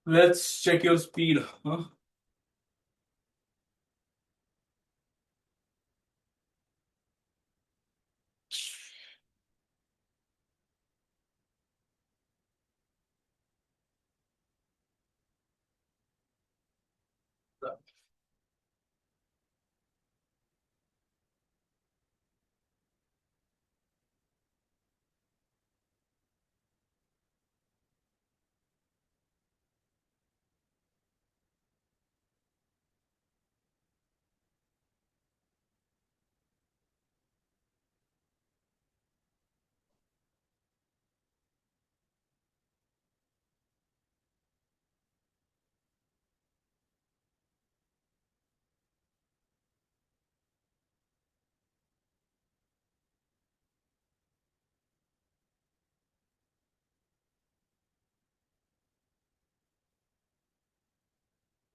Let's check your speed. Huh?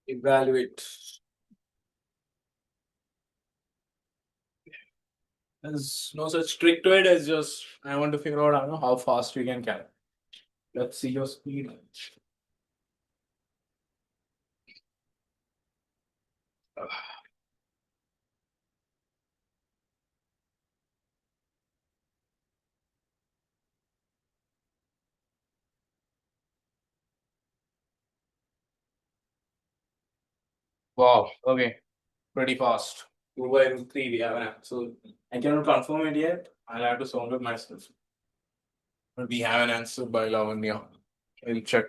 Evaluate. There's no such trick to it. It's just I want to figure out I don't know how fast you can carry. Let's see your speed. Wow, okay. Pretty fast. 2 by root 3 we have an answer. So I cannot confirm it yet. I'll have to solve it myself. But we have an answer by Lavanya. We'll check.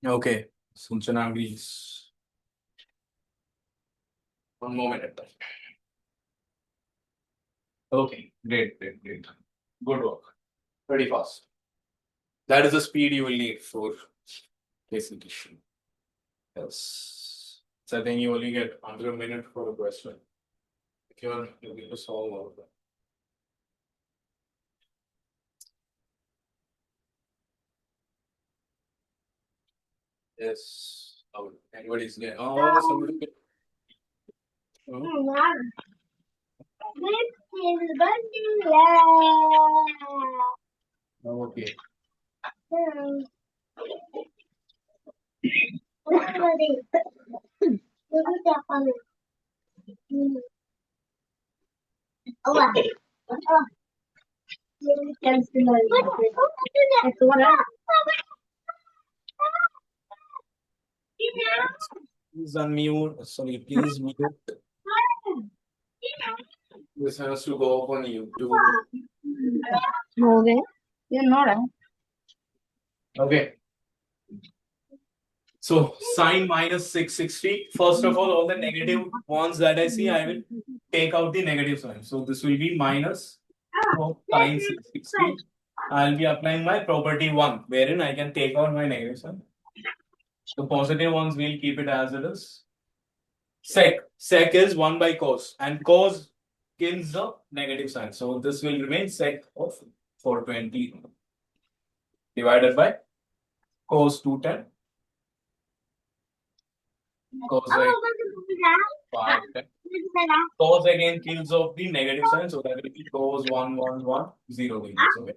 Okay. Sunchana agrees. One moment at that. Okay, great. Good work. Pretty fast. That is the speed you will need for case edition. Yes. So I think you only get under a minute for a question. If you're looking to solve all of them. Yes. Oh, anybody's there. Oh, somebody. Oh, okay. Please unmute. Sorry, please mute. This has to go up on YouTube. Okay. You're not. Okay. So sine minus 660. First of all the negative ones that I see, I will take out the negative sign. So this will be minus of sine 660. I'll be applying my property 1, wherein I can take out my negative sign. The positive ones we'll keep it as it is. Sec is 1 by cos, and cos kills the negative sign. So this will remain sec of 420 divided by cos 210. Cos cos again kills off the negative sign, so that will be cos 1, 1, 1, 0 degrees. Okay.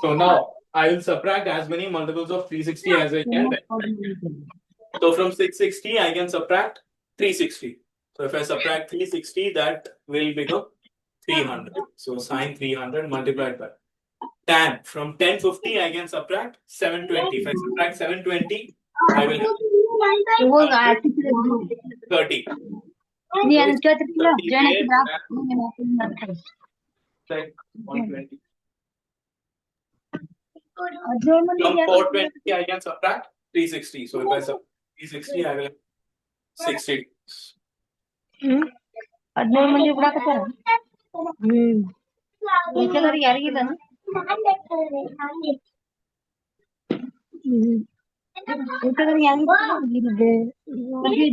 So now I will subtract as many multiples of 360 as I can. So from 660 I can subtract 360. So if I subtract 360, that will become 300. So sine 300 multiplied by tan. From 1050 I can subtract 720. If I subtract 720, I will have 30. Sec 120. From 420 I can subtract 360. So if I subtract 360, I will have 60.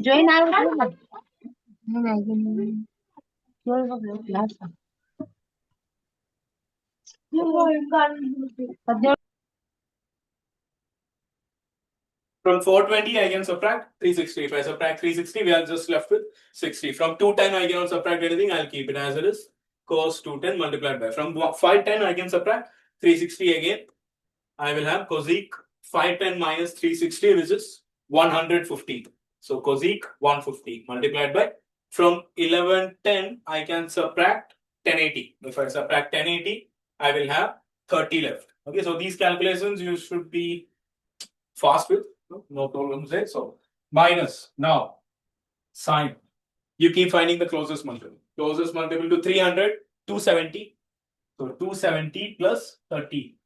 Join From 420, I can subtract 360. If I subtract 360, we are just left with 60. From 210, I cannot subtract anything. I'll keep it as it is. Cos 210 multiplied by. From 510, I can subtract 360 again. I will have cosec 510 minus 360, which is 150. So cosec 150 multiplied by. From 1110, I can subtract 1080. If I subtract 1080, I will have 30 left. Okay, so these calculations you should be fast with. No problems there. So minus now sine. You keep finding the closest multiple. Closest multiple to 300, 270. So 270 plus 30.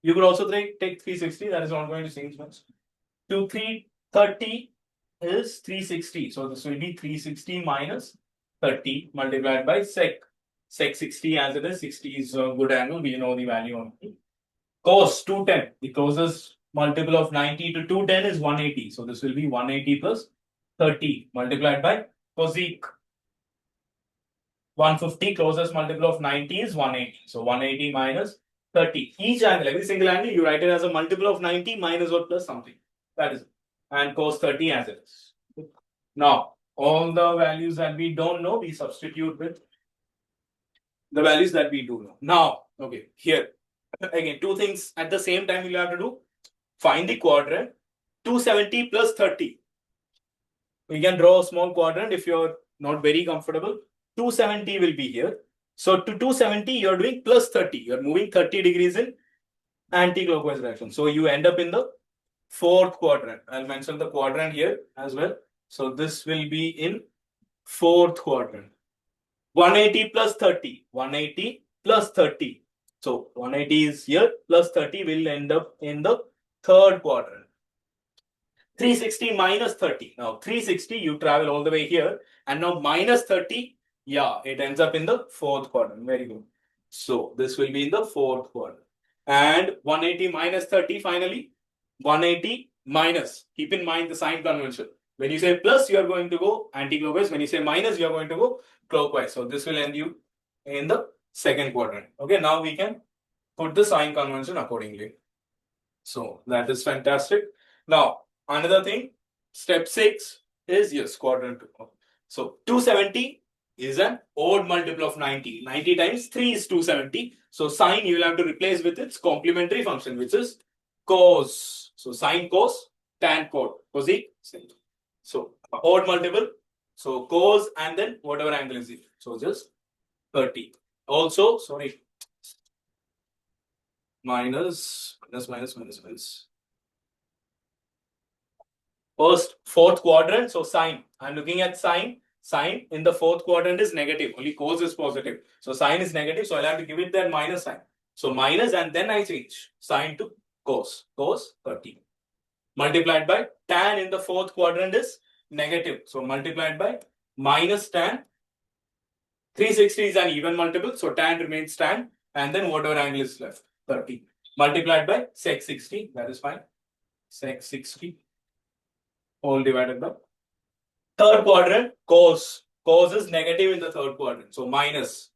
You could also take 360. That is not going to change much. 330 is 360. So this will be 360 minus 30 multiplied by sec. Sec 60 as it is. 60 is a good angle. We know the value of it. Cos 210. The closest multiple of 90 to 210 is 180. So this will be 180 plus 30 multiplied by cosec 150. Closest multiple of 90 is 180. So 180 minus 30. Each angle, every single angle, you write it as a multiple of 90 minus or plus something. That is it. And cos 30 as it is. Now, all the values that we don't know, we substitute with the values that we do know. Now, okay, here. Again, two things at the same time you'll have to do. Find the quadrant. 270 plus 30. We can draw a small quadrant if you're not very comfortable. 270 will be here. So to 270, you're doing plus 30. You're moving 30 degrees in anti-clockwise direction. So you end up in the fourth quadrant. I'll mention the quadrant here as well. So this will be in fourth quadrant. 180 plus 30. 180 plus 30. So 180 is here, plus 30 will end up in the third quadrant. 360 minus 30. Now 360, you travel all the way here, and now minus 30, yeah, it ends up in the fourth quadrant. Very good. So this will be in the fourth quadrant. And 180 minus 30, finally, 180 minus. Keep in mind the sign convention. When you say plus, you are going to go anti-clockwise. When you say minus, you are going to go clockwise. So this will end you in the second quadrant. Okay, now we can put the sign convention accordingly. So that is fantastic. Now, another thing, step 6 is yes, quadrant 2. So 270 is an odd multiple of 90. 90 times 3 is 270. So sine you will have to replace with its complementary function, which is cos. So sine cos, tan cot, cosec. So odd multiple. So cos and then whatever angle is it. So just 30. Also, sorry, minus. First, fourth quadrant, so sine. I'm looking at sine. Sine in the fourth quadrant is negative. Only cos is positive. So sine is negative, so I'll have to give it that minus sign. So minus, and then I change sine to cos. Cos 30. Multiplied by tan in the fourth quadrant is negative. So multiplied by minus tan. 360 is an even multiple, so tan remains tan, and then whatever angle is left, 30. Multiplied by sec 60, that is fine. Sec 60 all divided by third quadrant, cos. Cos is negative in the third quadrant. So minus.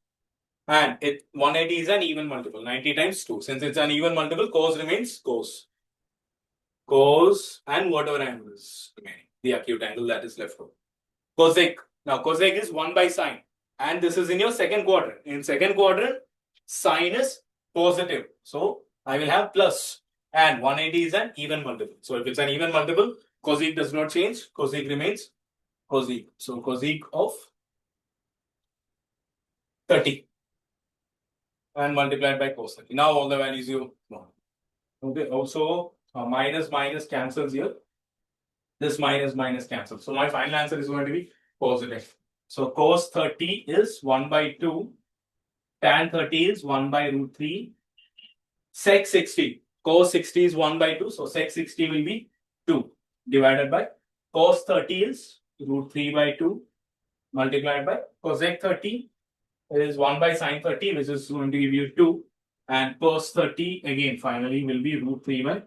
And 180 is an even multiple. 90 times 2. Since it's an even multiple, cos remains cos. Cos and whatever angle is remaining. The acute angle that is left over. Cosec. Now cosec is 1 by sine. And this is in your second quadrant. In second quadrant, sine is positive. So I will have plus. And 180 is an even multiple. So if it's an even multiple, cosec does not change. Cosec remains cosec. So cosec of 30 and multiplied by cos 30. Now all the values you know. Okay, also minus minus cancels here. This minus minus cancels. So my final answer is going to be positive. So cos 30 is 1 by 2. Tan 30 is 1 by root 3. Sec 60. Cos 60 is 1 by 2. So sec 60 will be 2 divided by cos 30 is root 3 by 2 multiplied by cosec 30 is 1 by sine 30, which is going to give you 2. And cos 30 again finally will be root 3 by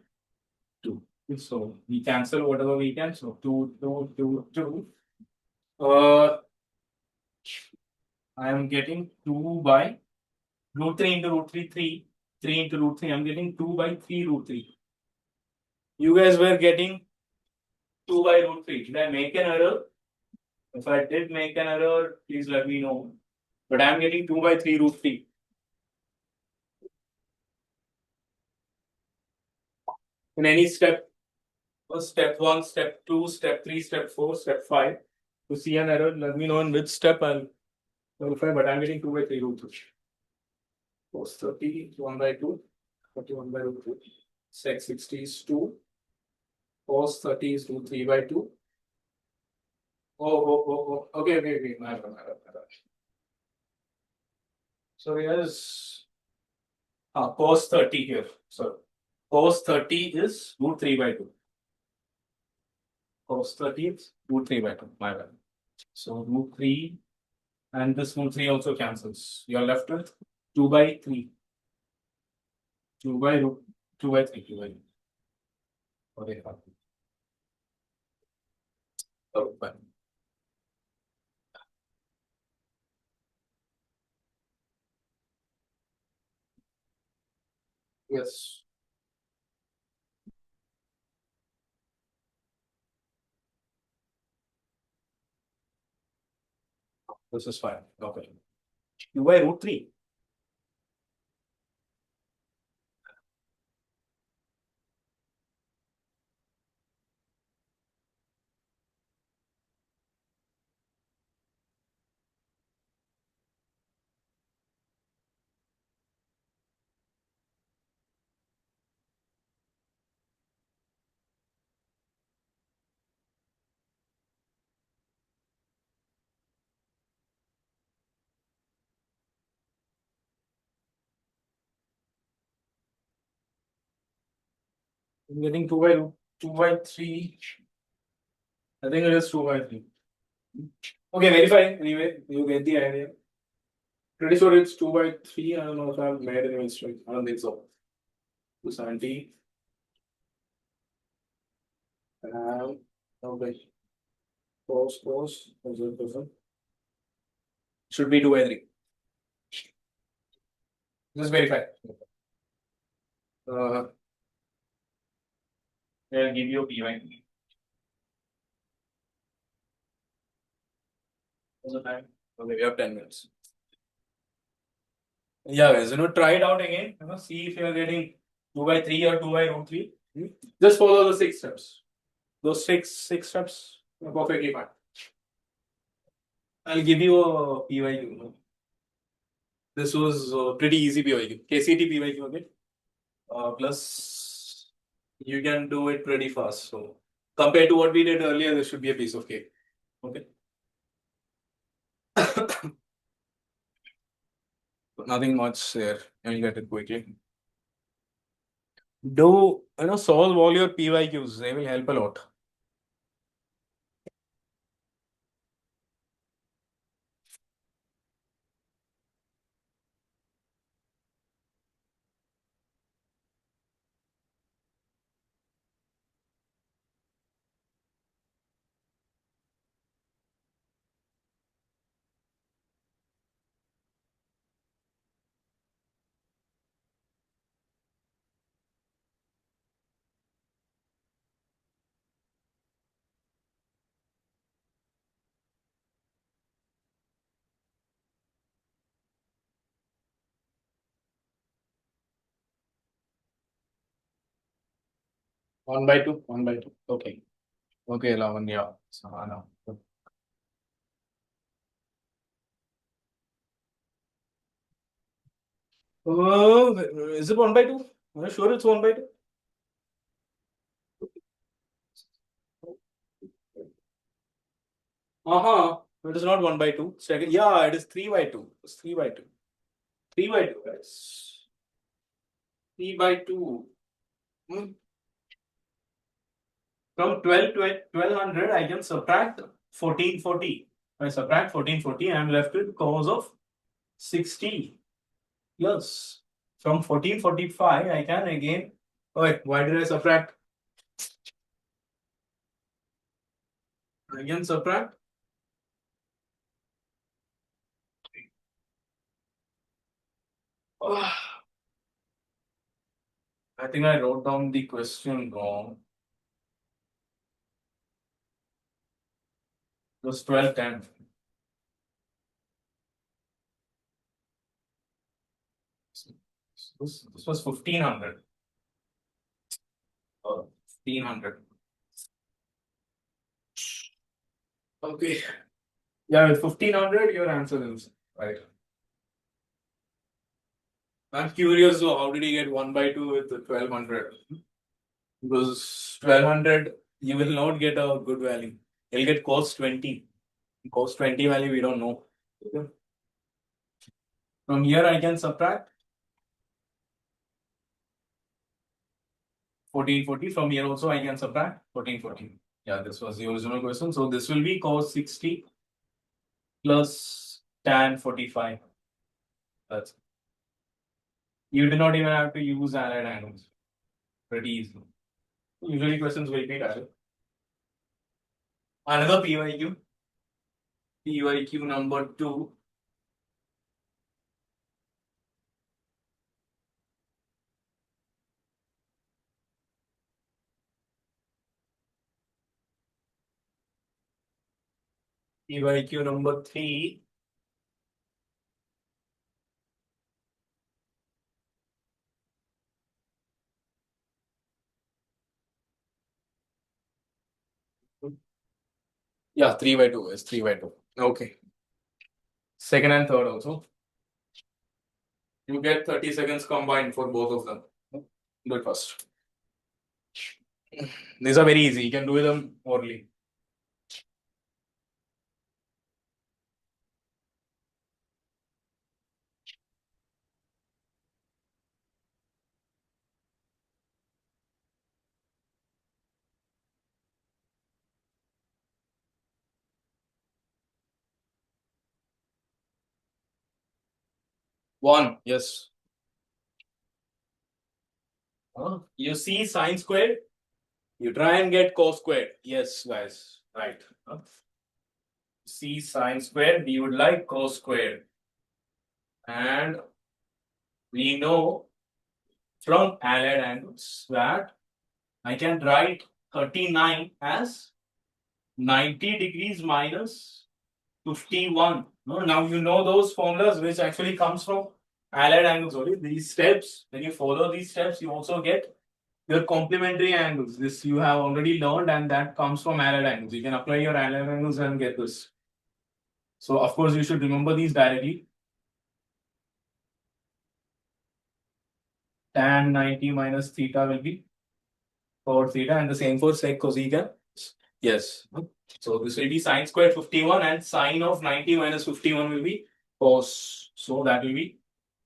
2. So we cancel whatever we can. So 2, 2, 2, 2. I am getting 2 by root 3 into root 3, 3. 3 into root 3, I'm getting 2 by 3 root 3. You guys were getting 2 by root 3. Did I make an error? If I did make an error, please let me know. But I'm getting 2 by 3 root 3. In any step, step 1, step 2, step 3, step 4, step 5. To see an error, let me know in which step I'll verify, but I'm getting 2 by 3 root 3. Cos 30 is 1 by 2, 41 by root 2. Sec 60 is 2. Cos 30 is root 3 by 2. Okay. My bad. So here's cos 30 here. So cos 30 is root 3 by 2. Cos 30 is root 3 by 2. My bad. So root 3 and this root 3 also cancels. You're left with 2 by 3. 2 by root 2 by 3. 2 by 3. Okay. Oh, fine. Yes. This is fine. Okay. 2 by root 3. I'm getting 2 by 3. I think it is 2 by 3. Okay, verify. Anyway, you get the idea. Pretty sure it's 2 by 3. I don't know if I've made any mistake. I don't think so. 270. Okay. Close. Should be 2 by 3. Just verify. I'll give you a PY. What's the time? Okay, we have 10 minutes. Yeah, guys, try it out again. See if you're getting 2 by 3 or 2 by root 3. Just follow the 6 steps. Those six steps are perfectly fine. I'll give you a PYQ. This was pretty easy PYQ. KCT PYQ, okay? Plus, you can do it pretty fast. So, compared to what we did earlier, this should be a piece of cake. Okay. Nothing much there. I'll get it quickly. Do solve all your PYQs. They will help a lot. One by two. Okay. Okay, Lavanya. Sahana. Is it 1 by 2? Are you sure it's 1 by 2? It is not 1 by 2. Second, yeah, it is 3 by 2. It's 3 by 2. 3 by 2, guys. 3 by 2. From 1200, I can subtract 1440. If I subtract 1440, I am left with cos of 60. Yes. From 1445, I can again. Oh, wait, why did I subtract? I can subtract. I think I wrote down the question wrong. It was 1210. This was 1500. 1500. Okay. Yeah, with 1500, your answer is right. I'm curious, so how did he get 1 by 2 with the 1200? Because 1200, you will not get a good value. You'll get cos 20. Cos 20 value, we don't know. Okay. From here, I can subtract 1440. From here also, I can subtract 1440. Yeah, this was the original question. So this will be cos 60 plus tan 45. That's You do not even have to use allied angles. Pretty easy. Usually questions will be direct. Another PYQ. PYQ number 2. PYQ number 3. Yeah, 3 by 2 is 3 by 2. Okay. Second and third also. You get 30 seconds combined for both of them. Do it first. These are very easy. You can do them orally. 1, yes. You see sine squared, you try and get cos squared. Yes, guys, right. See sine squared, we would like cos squared. And we know from allied angles that I can write 39 as 90 degrees minus 51. Now you know those formulas which actually comes from allied angles only. These steps, when you follow these steps, you also get your complementary angles. This you have already learned, and that comes from allied angles. You can apply your allied angles and get this. So of course you should remember these directly. Tan 90 minus theta will be cos theta, and the same for sec cosecant. Yes. So this will be sine squared 51, and sine of 90 minus 51 will be cos. So that will be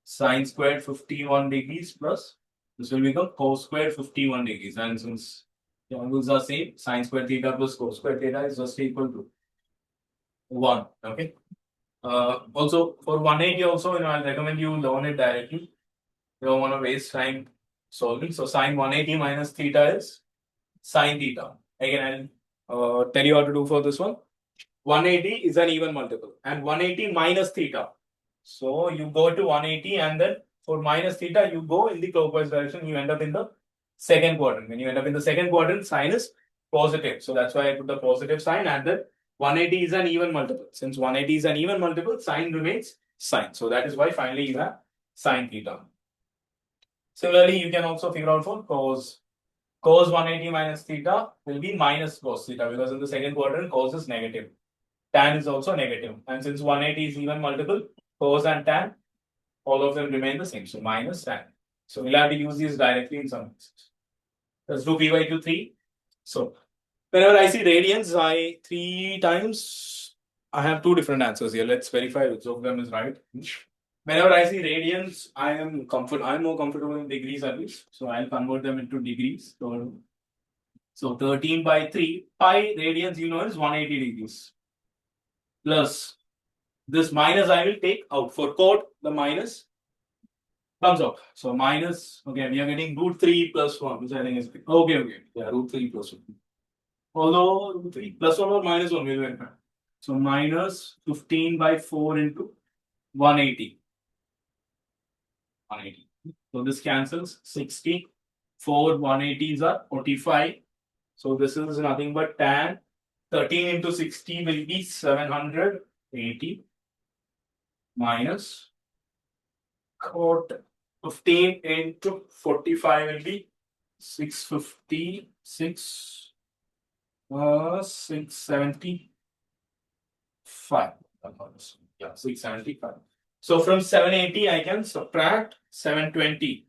sine squared 51 degrees plus this will become cos squared 51 degrees. And since the angles are same, sine squared theta plus cos squared theta is just equal to 1. Okay. Also for 180 also, I'll recommend you learn it directly. You don't want to waste time solving. So sine 180 minus theta is sine theta. Again, I'll tell you how to do for this one. 180 is an even multiple, and 180 minus theta. So you go to 180, and then for minus theta, you go in the clockwise direction. You end up in the second quadrant. When you end up in the second quadrant, sign is positive. So that's why I put the positive sign, and then 180 is an even multiple. Since 180 is an even multiple, sign remains sign. So that is why finally you have sine theta. Similarly, you can also figure out for cos. Cos 180 minus theta will be minus cos theta, because in the second quadrant, cos is negative. Tan is also negative. And since 180 is even multiple, cos and tan, all of them remain the same. So minus tan. So we'll have to use these directly in some cases. Let's do p by q 3. So whenever I see radians, I 3 times, I have 2 different answers here. Let's verify which of them is right. Whenever I see radians, I'm more comfortable in degrees at least. So I'll convert them into degrees. So 13 by 3, pi radians, is 180 degrees. Plus this minus I will take out. For cot, the minus comes out. So minus, okay, we are getting root 3 plus 1, which I think is okay. Yeah, root 3 plus 1. Although root 3 plus 1 or minus 1 will be. So minus 15 by 4 into 180. 180. So this cancels 60. 4 180s are 45. So this is nothing but tan. 13 into 60 will be 780 minus cot 15 into 45 will be 650, 675. Yeah, 675. So from 780, I can subtract 720.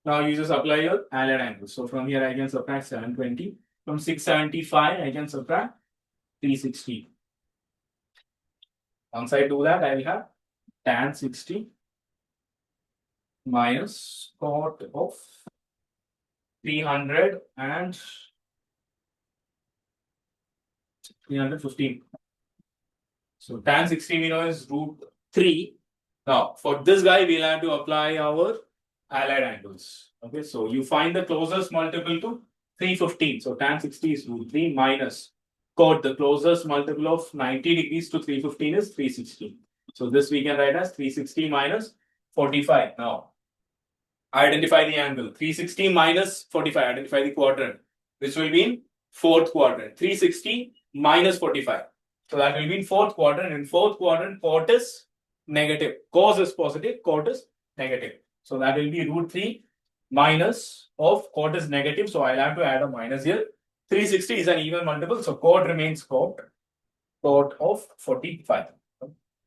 Now you just apply your allied angle. So from here, I can subtract 720. From 675, I can subtract 360. Once I do that, I will have tan 60 minus cot of 300 and 315. So tan 60 we know is root 3. Now for this guy, we'll have to apply our allied angles. Okay, so you find the closest multiple to 315. So tan 60 is root 3 minus cot, the closest multiple of 90 degrees to 315 is 360. So this we can write as 360 minus 45. Now identify the angle. 360 minus 45, identify the quadrant. This will be in fourth quadrant. 360 minus 45. So that will be in fourth quadrant. In fourth quadrant, cot is negative. Cos is positive, cot is negative. So that will be root 3 minus of cot is negative. So I'll have to add a minus here. 360 is an even multiple. So cot remains cot of 45.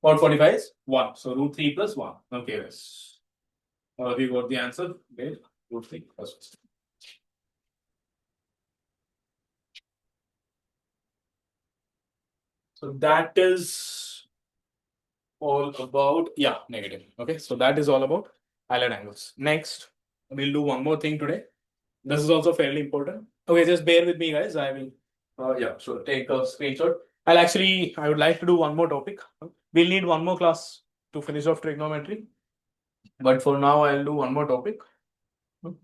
Cot 45 is 1. So root 3 plus 1. Okay, yes. We got the answer. Okay, root 3 plus 1. So that is all about, negative. Okay, so that is all about allied angles. Next, we'll do one more thing today. This is also fairly important. Okay, just bear with me, guys. I will, so take a screenshot. I would like to do one more topic. We'll need one more class to finish off trigonometry. But for now, I'll do one more topic.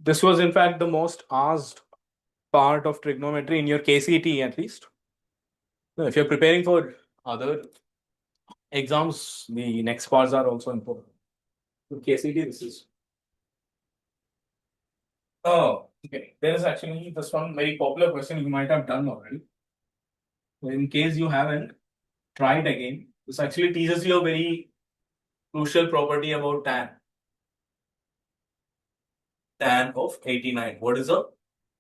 This was, in fact, the most asked part of trigonometry in your KCT, at least. No, if you're preparing for other exams, the next parts are also important. In KCT, this is. Oh, okay. There is actually this one very popular question you might have done already. In case you haven't, try it again. This actually teaches you a very crucial property about tan. Tan of 89. What is the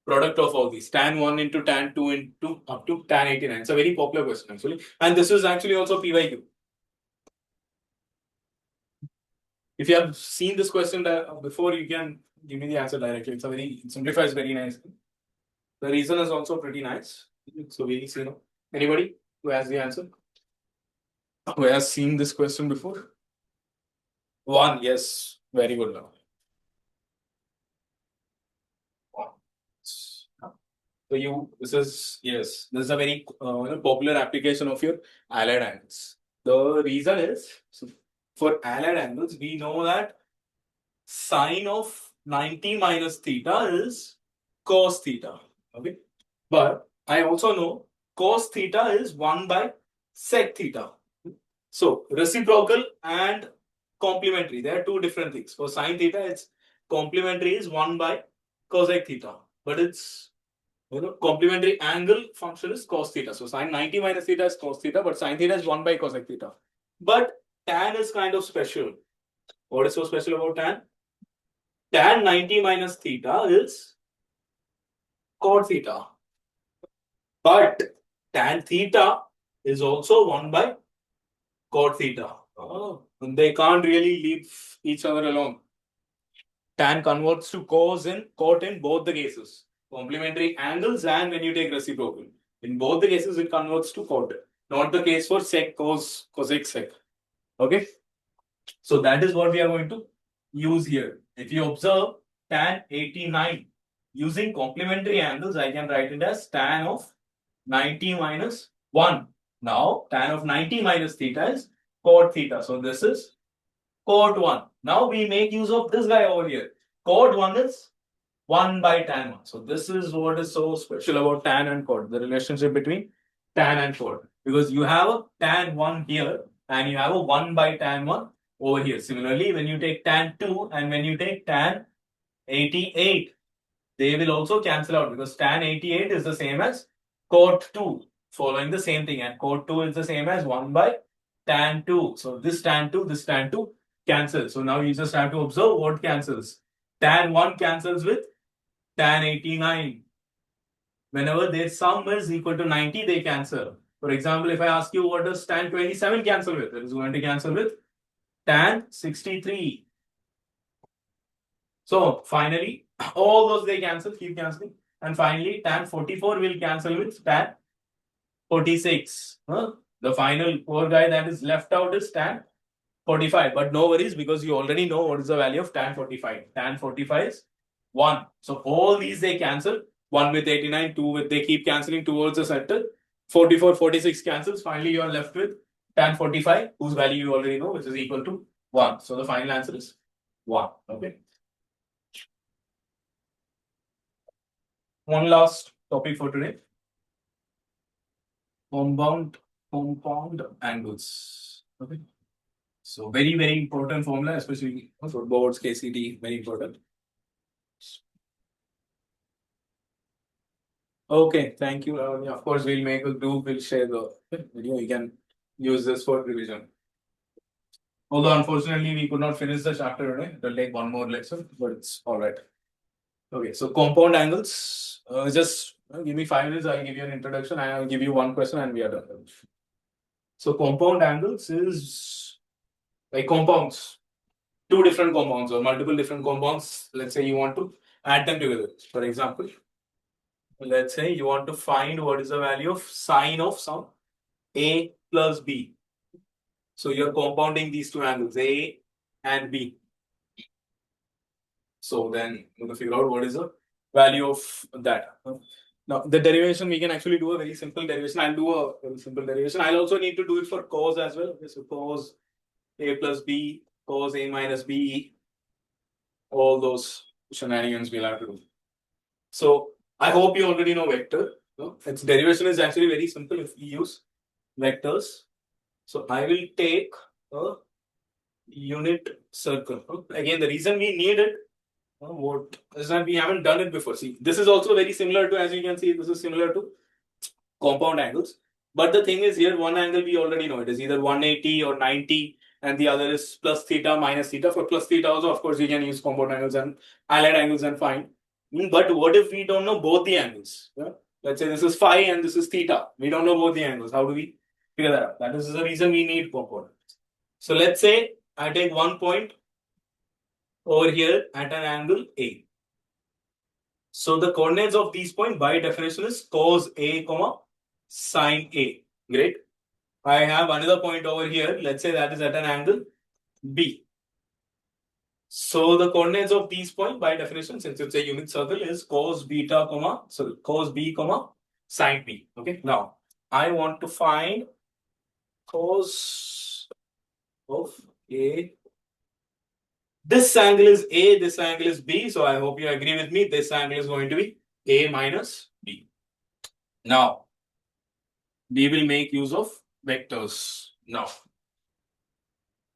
product of all these? Tan 1 into tan 2 into up to tan 89. It's a very popular question actually. And this is actually also PYQ. If you have seen this question before, you can give me the answer directly. It simplifies very nicely. The reason is also pretty nice. So we see, anybody who has the answer? Who has seen this question before? One, yes. Very good now. So this is a very popular application of your allied angles. The reason is, for allied angles, we know that sine of 90 minus theta is cos theta. Okay. But I also know cos theta is 1 by sec theta. So reciprocal and complementary, they are two different things. For sine theta, it's complementary is 1 by cosec theta. But it's complementary angle function is cos theta. So sine 90 minus theta is cos theta, but sine theta is 1 by cosec theta. But tan is kind of special. What is so special about tan? Tan 90 minus theta is cot theta. But tan theta is also 1 by cot theta. Oh, they can't really leave each other alone. Tan converts to cos and cot in both the cases. Complementary angles and when you take reciprocal. In both the cases, it converts to cot. Not the case for sec, cos, cosec, sec. Okay. So that is what we are going to use here. If you observe tan 89 using complementary angles, I can write it as tan of 90 minus 1. Now, tan of 90 minus theta is cot theta. So this is cot 1. Now we make use of this guy over here. Cot 1 is 1 by tan 1. So this is what is so special about tan and cot, the relationship between tan and cot. Because you have a tan 1 here and you have a 1 by tan 1 over here. Similarly, when you take tan 2 and when you take tan 88, they will also cancel out because tan 88 is the same as cot 2, following the same thing, and cot 2 is the same as 1 by tan 2. So this tan 2 cancels. So now you just have to observe what cancels. Tan 1 cancels with tan 89. Whenever their sum is equal to 90, they cancel. For example, if I ask you what does tan 27 cancel with, it is going to cancel with tan 63. So finally, all those they cancel, keep cancelling. And finally, tan 44 will cancel with tan 46. The final poor guy that is left out is tan 45. But no worries because you already know what is the value of tan 45. Tan 45 is 1. So all these they cancel. 1 with 89, 2 with, they keep cancelling towards the center. 44, 46 cancels. Finally, you are left with tan 45, whose value you already know, which is equal to 1. So the final answer is 1. Okay. One last topic for today. Compound angles. Okay. So very, very important formula, especially for boards, KCT, very important. Okay, thank you. Of course, we'll make a group, we'll share the video. You can use this for revision. Although unfortunately we could not finish the chapter today, it will take one more lesson, but it's all right. Okay, so compound angles. Just give me 5 minutes, I'll give you an introduction and I'll give you one question and we are done. So compound angles is like compounds, two different compounds or multiple different compounds. Let's say you want to add them together. For example, let's say you want to find what is the value of sine of some A plus B. So you're compounding these two angles, A and B. So then you have to figure out what is the value of that. Now, the derivation, we can actually do a very simple derivation. I'll do a very simple derivation. I'll also need to do it for cos as well. Okay, so cos A plus B, cos A minus B all those shenanigans we'll have to do. So I hope you already know vector. Its derivation is actually very simple if we use vectors. So I will take a unit circle. Again, the reason we need it what is that we haven't done it before. See, this is also very similar to, as you can see, this is similar to compound angles. But the thing is here, one angle we already know it is either 180 or 90, and the other is plus theta minus theta. For plus theta also, of course, we can use compound angles and allied angles and find. But what if we don't know both the angles? Yeah? Let's say this is phi and this is theta. We don't know both the angles. How do we figure that out? That is the reason we need compound angles. So let's say I take one point over here at an angle A. So the coordinates of these points by definition is cos A, sine A. Great. I have another point over here. Let's say that is at an angle B. So the coordinates of these points by definition, since it's a unit circle, is cos beta, cos B, sine B. Okay. Now I want to find cos of A. This angle is A, this angle is B. So I hope you agree with me. This angle is going to be A minus B. Now, we will make use of vectors. Now,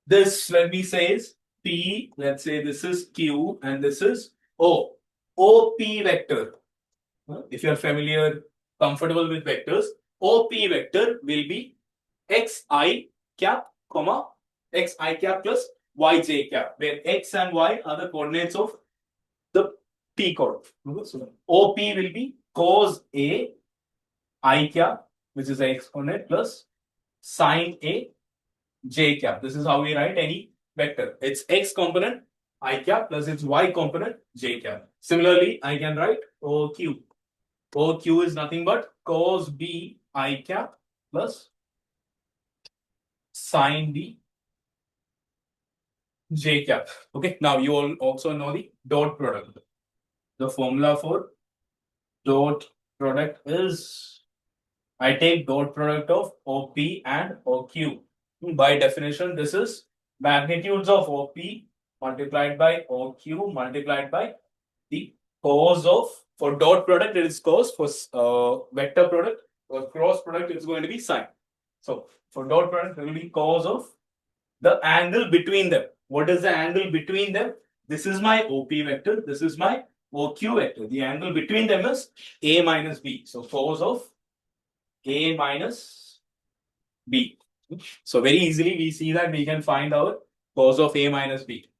this, let me say, is P. Let's say this is Q and this is O. OP vector. If you are familiar, comfortable with vectors, OP vector will be xi cap, xi cap plus yj cap, where x and y are the coordinates of the P coordinate. So OP will be cos A I cap, which is the x coordinate, plus sine A j cap. This is how we write any vector. Its x component I cap plus its y component j cap. Similarly, I can write OQ. OQ is nothing but cos B I cap plus sine B j cap. Okay, now you all also know the dot product. The formula for dot product is I take dot product of OP and OQ. By definition, this is magnitudes of OP multiplied by OQ multiplied by the cos of, for dot product it is cos, for vector product or cross product it's going to be sine. So for dot product it will be cos of the angle between them. What is the angle between them? This is my OP vector, this is my OQ vector. The angle between them is A minus B. So cos of A minus B. So very easily we see that we can find our cos of A minus B.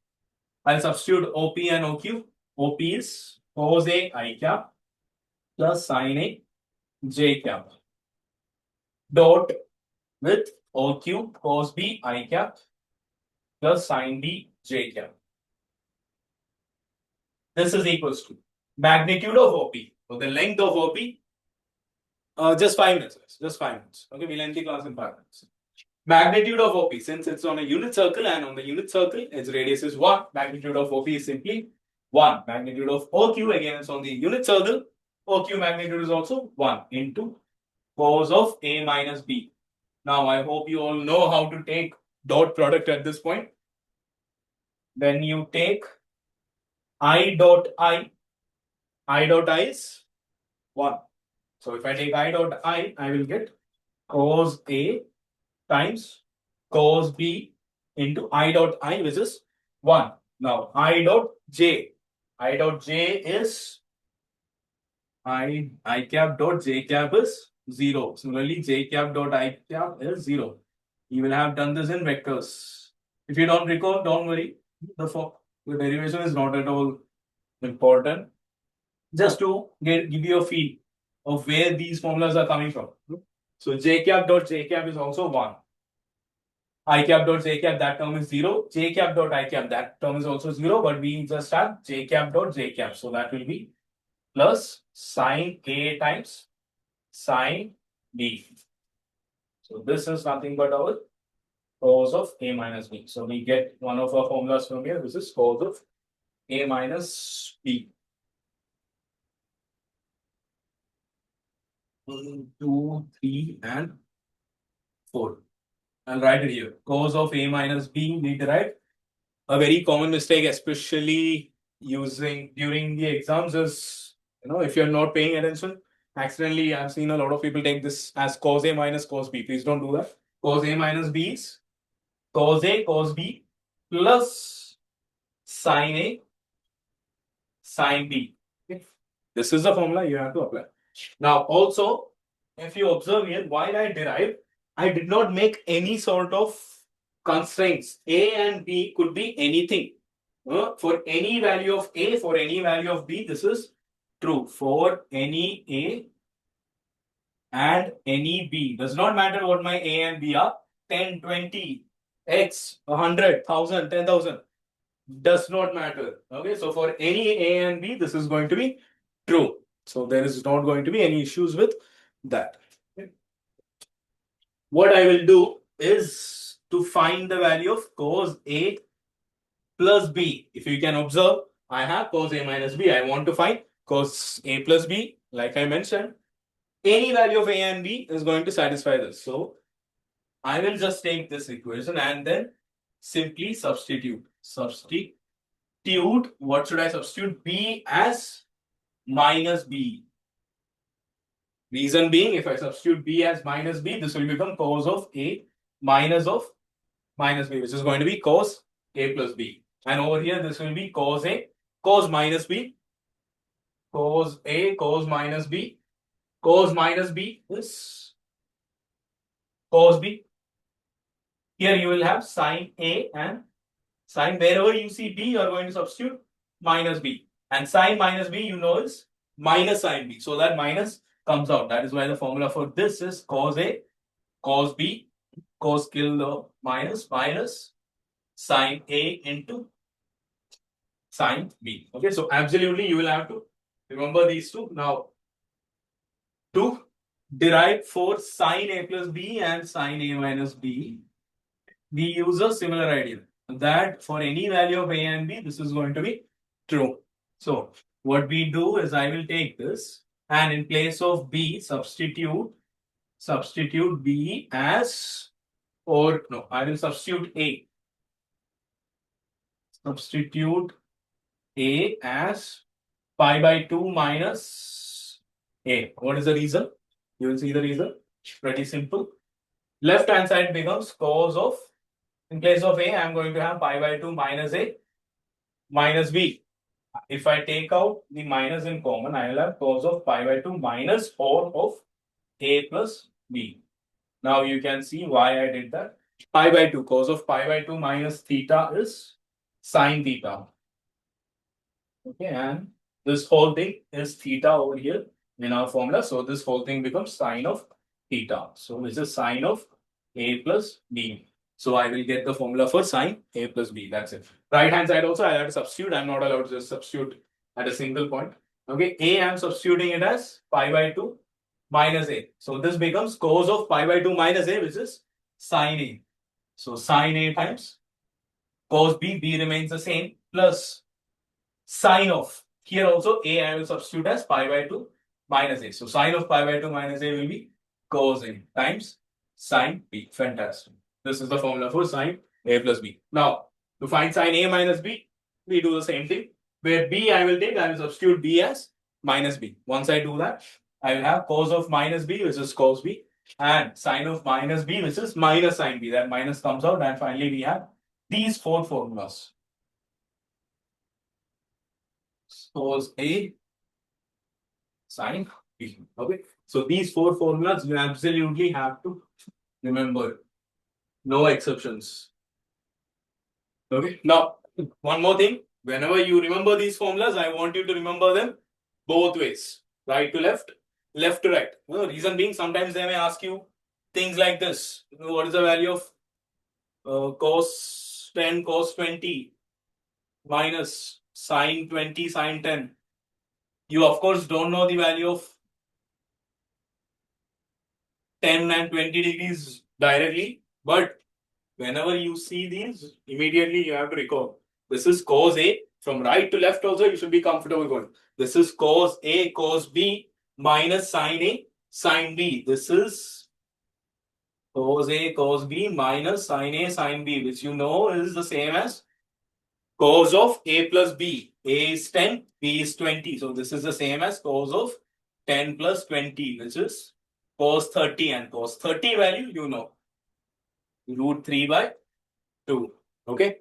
I'll substitute OP and OQ. OP is cos A I cap plus sine A j cap dot with OQ cos B I cap plus sine B j cap. This is equals to magnitude of OP. So the length of OP, just 5 minutes. Just 5 minutes. Okay, we'll end the class in 5 minutes. Magnitude of OP, since it's on a unit circle and on the unit circle, its radius is 1. Magnitude of OP is simply 1. Magnitude of OQ, again, it's on the unit circle. OQ magnitude is also 1 into cos of A minus B. Now, I hope you all know how to take dot product at this point. Then you take I dot I is 1. So if I take I dot I will get cos A times cos B into I dot I, which is 1. Now I dot J is I cap dot J cap is 0. Similarly, J cap dot I cap is 0. You will have done this in vectors. If you don't recall, don't worry. The derivation is not at all important. Just to give you a feel of where these formulas are coming from. So J cap dot J cap is also 1. I cap dot J cap, that term is 0. J cap dot I cap, that term is also 0, but we just have J cap dot J cap. So that will be plus sine A times sine B. So this is nothing but our cos of A minus B. So we get one of our formulas from here. This is cos of A minus B. 1, 2, 3, and 4. I'll write it here. Cos of A minus B, we derive. A very common mistake, especially using during the exams is, if you're not paying attention, accidentally, I've seen a lot of people take this as cos A minus cos B. Please don't do that. Cos A minus B is cos A cos B plus sin A sin B. Okay. This is the formula you have to apply. Now, also, if you observe here, while I derived, I did not make any sort of constraints. A and B could be anything. For any value of A, for any value of B, this is true. For any A and any B. Does not matter what my A and B are. 10, 20, X, 100, 1,000, 10,000. Does not matter. Okay, so for any A and B, this is going to be true. So there is not going to be any issues with that. Okay. What I will do is to find the value of cos A plus B. If you can observe, I have cos A minus B. I want to find cos A plus B. Like I mentioned, any value of A and B is going to satisfy this. So I will just take this equation and then simply substitute. What should I substitute? B as minus B. Reason being, if I substitute B as minus B, this will become cos of A minus of minus B, which is going to be cos A plus B. And over here, this will be cos A, cos minus B, cos A, cos minus B. Cos minus B is cos B. Here you will have sin A and sin. Wherever you see B, you are going to substitute minus B. And sin minus B, is minus sin B. So that minus comes out. That is why the formula for this is cos A, cos B, cos kill the minus sin A into sin B. Okay, so absolutely you will have to remember these two. Now, to derive for sin A plus B and sin A minus B, we use a similar idea that for any value of A and B, this is going to be true. So what we do is I will take this and in place of B, substitute B as, or no, I will substitute A. Substitute A as pi by 2 minus A. What is the reason? You will see the reason. Pretty simple. Left hand side becomes cos of, in place of A, I am going to have pi by 2 minus A minus B. If I take out the minus in common, I will have cos of pi by 2 minus 4 of A plus B. Now you can see why I did that. Pi by 2, cos of pi by 2 minus theta is sine theta. Okay, and this whole thing is theta over here in our formula. So this whole thing becomes sine of theta. So this is sine of A plus B. So I will get the formula for sine A plus B. That's it. Right hand side also I have to substitute. I'm not allowed to just substitute at a single point. Okay, A I'm substituting it as pi by 2 minus A. So this becomes cos of pi by 2 minus A, which is sine A. So sine A times cos B, B remains the same, plus sine of, here also A I will substitute as pi by 2 minus A. So sine of pi by 2 minus A will be cos A times sine B. Fantastic. This is the formula for sine A plus B. Now, to find sine A minus B, we do the same thing. Where B I will substitute B as minus B. Once I do that, I will have cos of minus B, which is cos B, and sine of minus B, which is minus sine B. That minus comes out, and finally we have these four formulas. Cos A, sine B. Okay. So these four formulas you absolutely have to remember. No exceptions. Okay. Now, one more thing. Whenever you remember these formulas, I want you to remember them both ways. Right to left, left to right. Reason being, sometimes they may ask you things like this. What is the value of cos 10, cos 20 minus sine 20, sine 10? You, of course, don't know the value of 10 and 20 degrees directly, but whenever you see these, immediately you have to recall. This is cos A. From right to left also, you should be comfortable going. This is cos A, cos B minus sine A, sine B. This is cos A, cos B minus sine A, sine B, which you know is the same as Cos of A plus B. A is 10, B is 20. So this is the same as cos of 10 plus 20, which is cos 30. And cos 30 value, you know, root 3 by 2. Okay.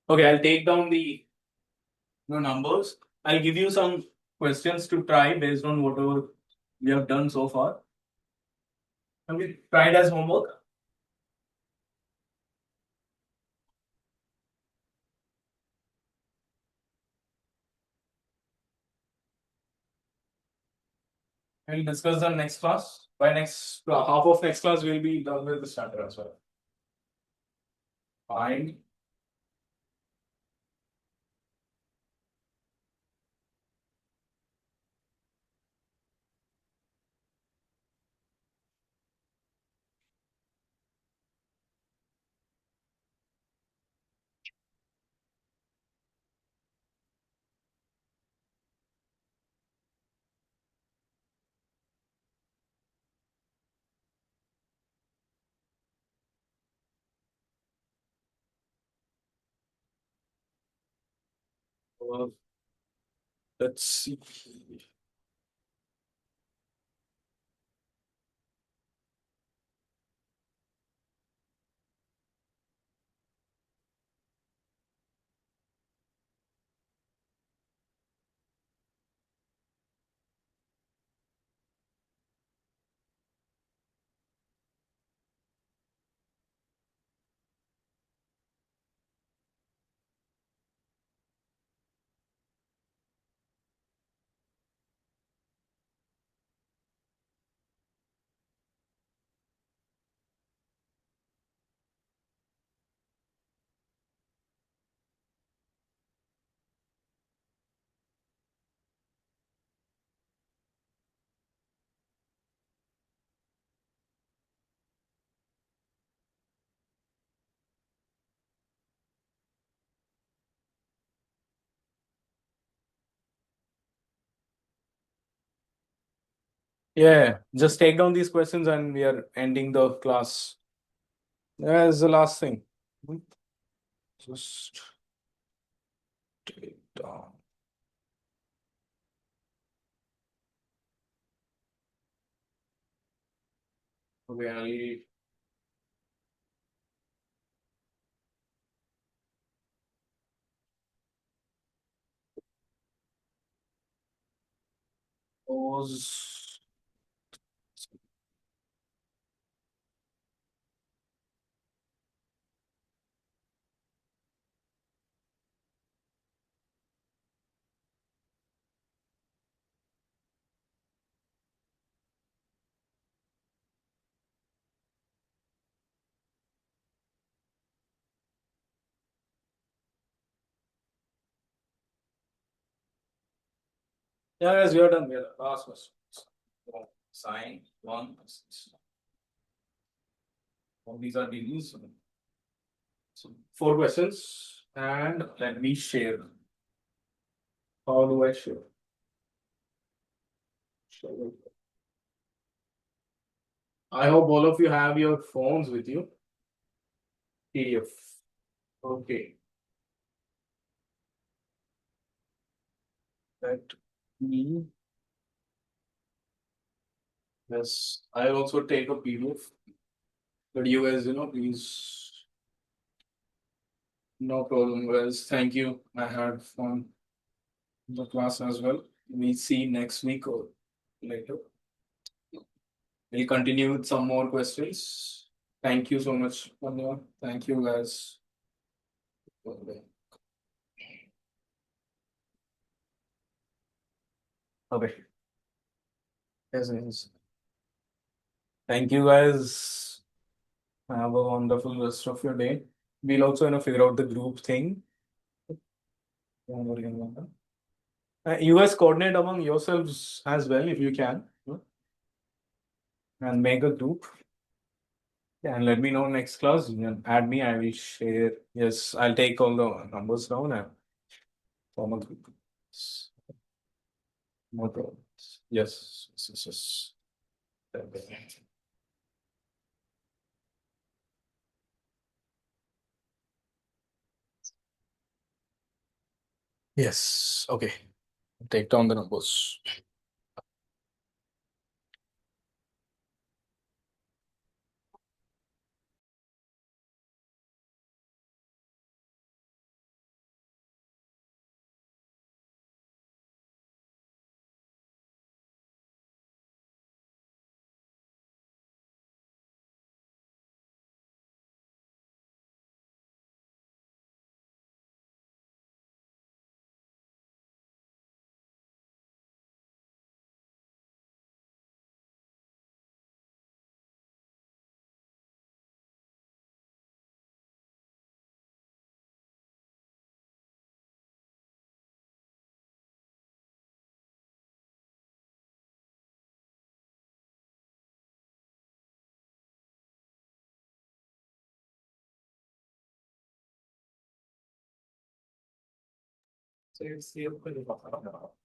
Okay, I'll take down the numbers. I'll give you some questions to try based on whatever we have done so far. Have you tried as homework? We'll discuss the next class. By next half of next class, we'll be done with the starter as well. Fine. Uh, let's see. Yeah, just take down these questions and we are ending the class. That's the last thing. Just take down. Okay, I'll pause. Yeah, guys, we are done. We are done. Last question. Sign one. All these are degrees. So 4 questions, and let me share. How do I share? I hope all of you have your phones with you. PDF. Okay. Let me. Yes, I also take a PDF. But you guys, please. No problem, guys. Thank you. I had fun in the class as well. We see next week or later. We'll continue with some more questions. Thank you so much, Anya. Thank you, guys. Okay. Yes, yes. Thank you, guys. Have a wonderful rest of your day. We'll also, figure out the group thing. Don't worry about that. You guys coordinate among yourselves as well if you can, and make a group. Yeah, and let me know next class. You can add me. I will share. Yes, I'll take all the numbers down and form a group. No problem. Yes, yes, yes, yes. Okay. Yes. Okay. Take down the numbers.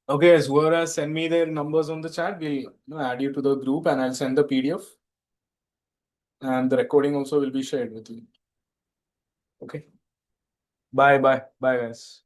Okay, as well as send me their numbers on the chat. We'll add you to the group and I'll send the PDF. And the recording also will be shared with you. Okay. Bye, guys.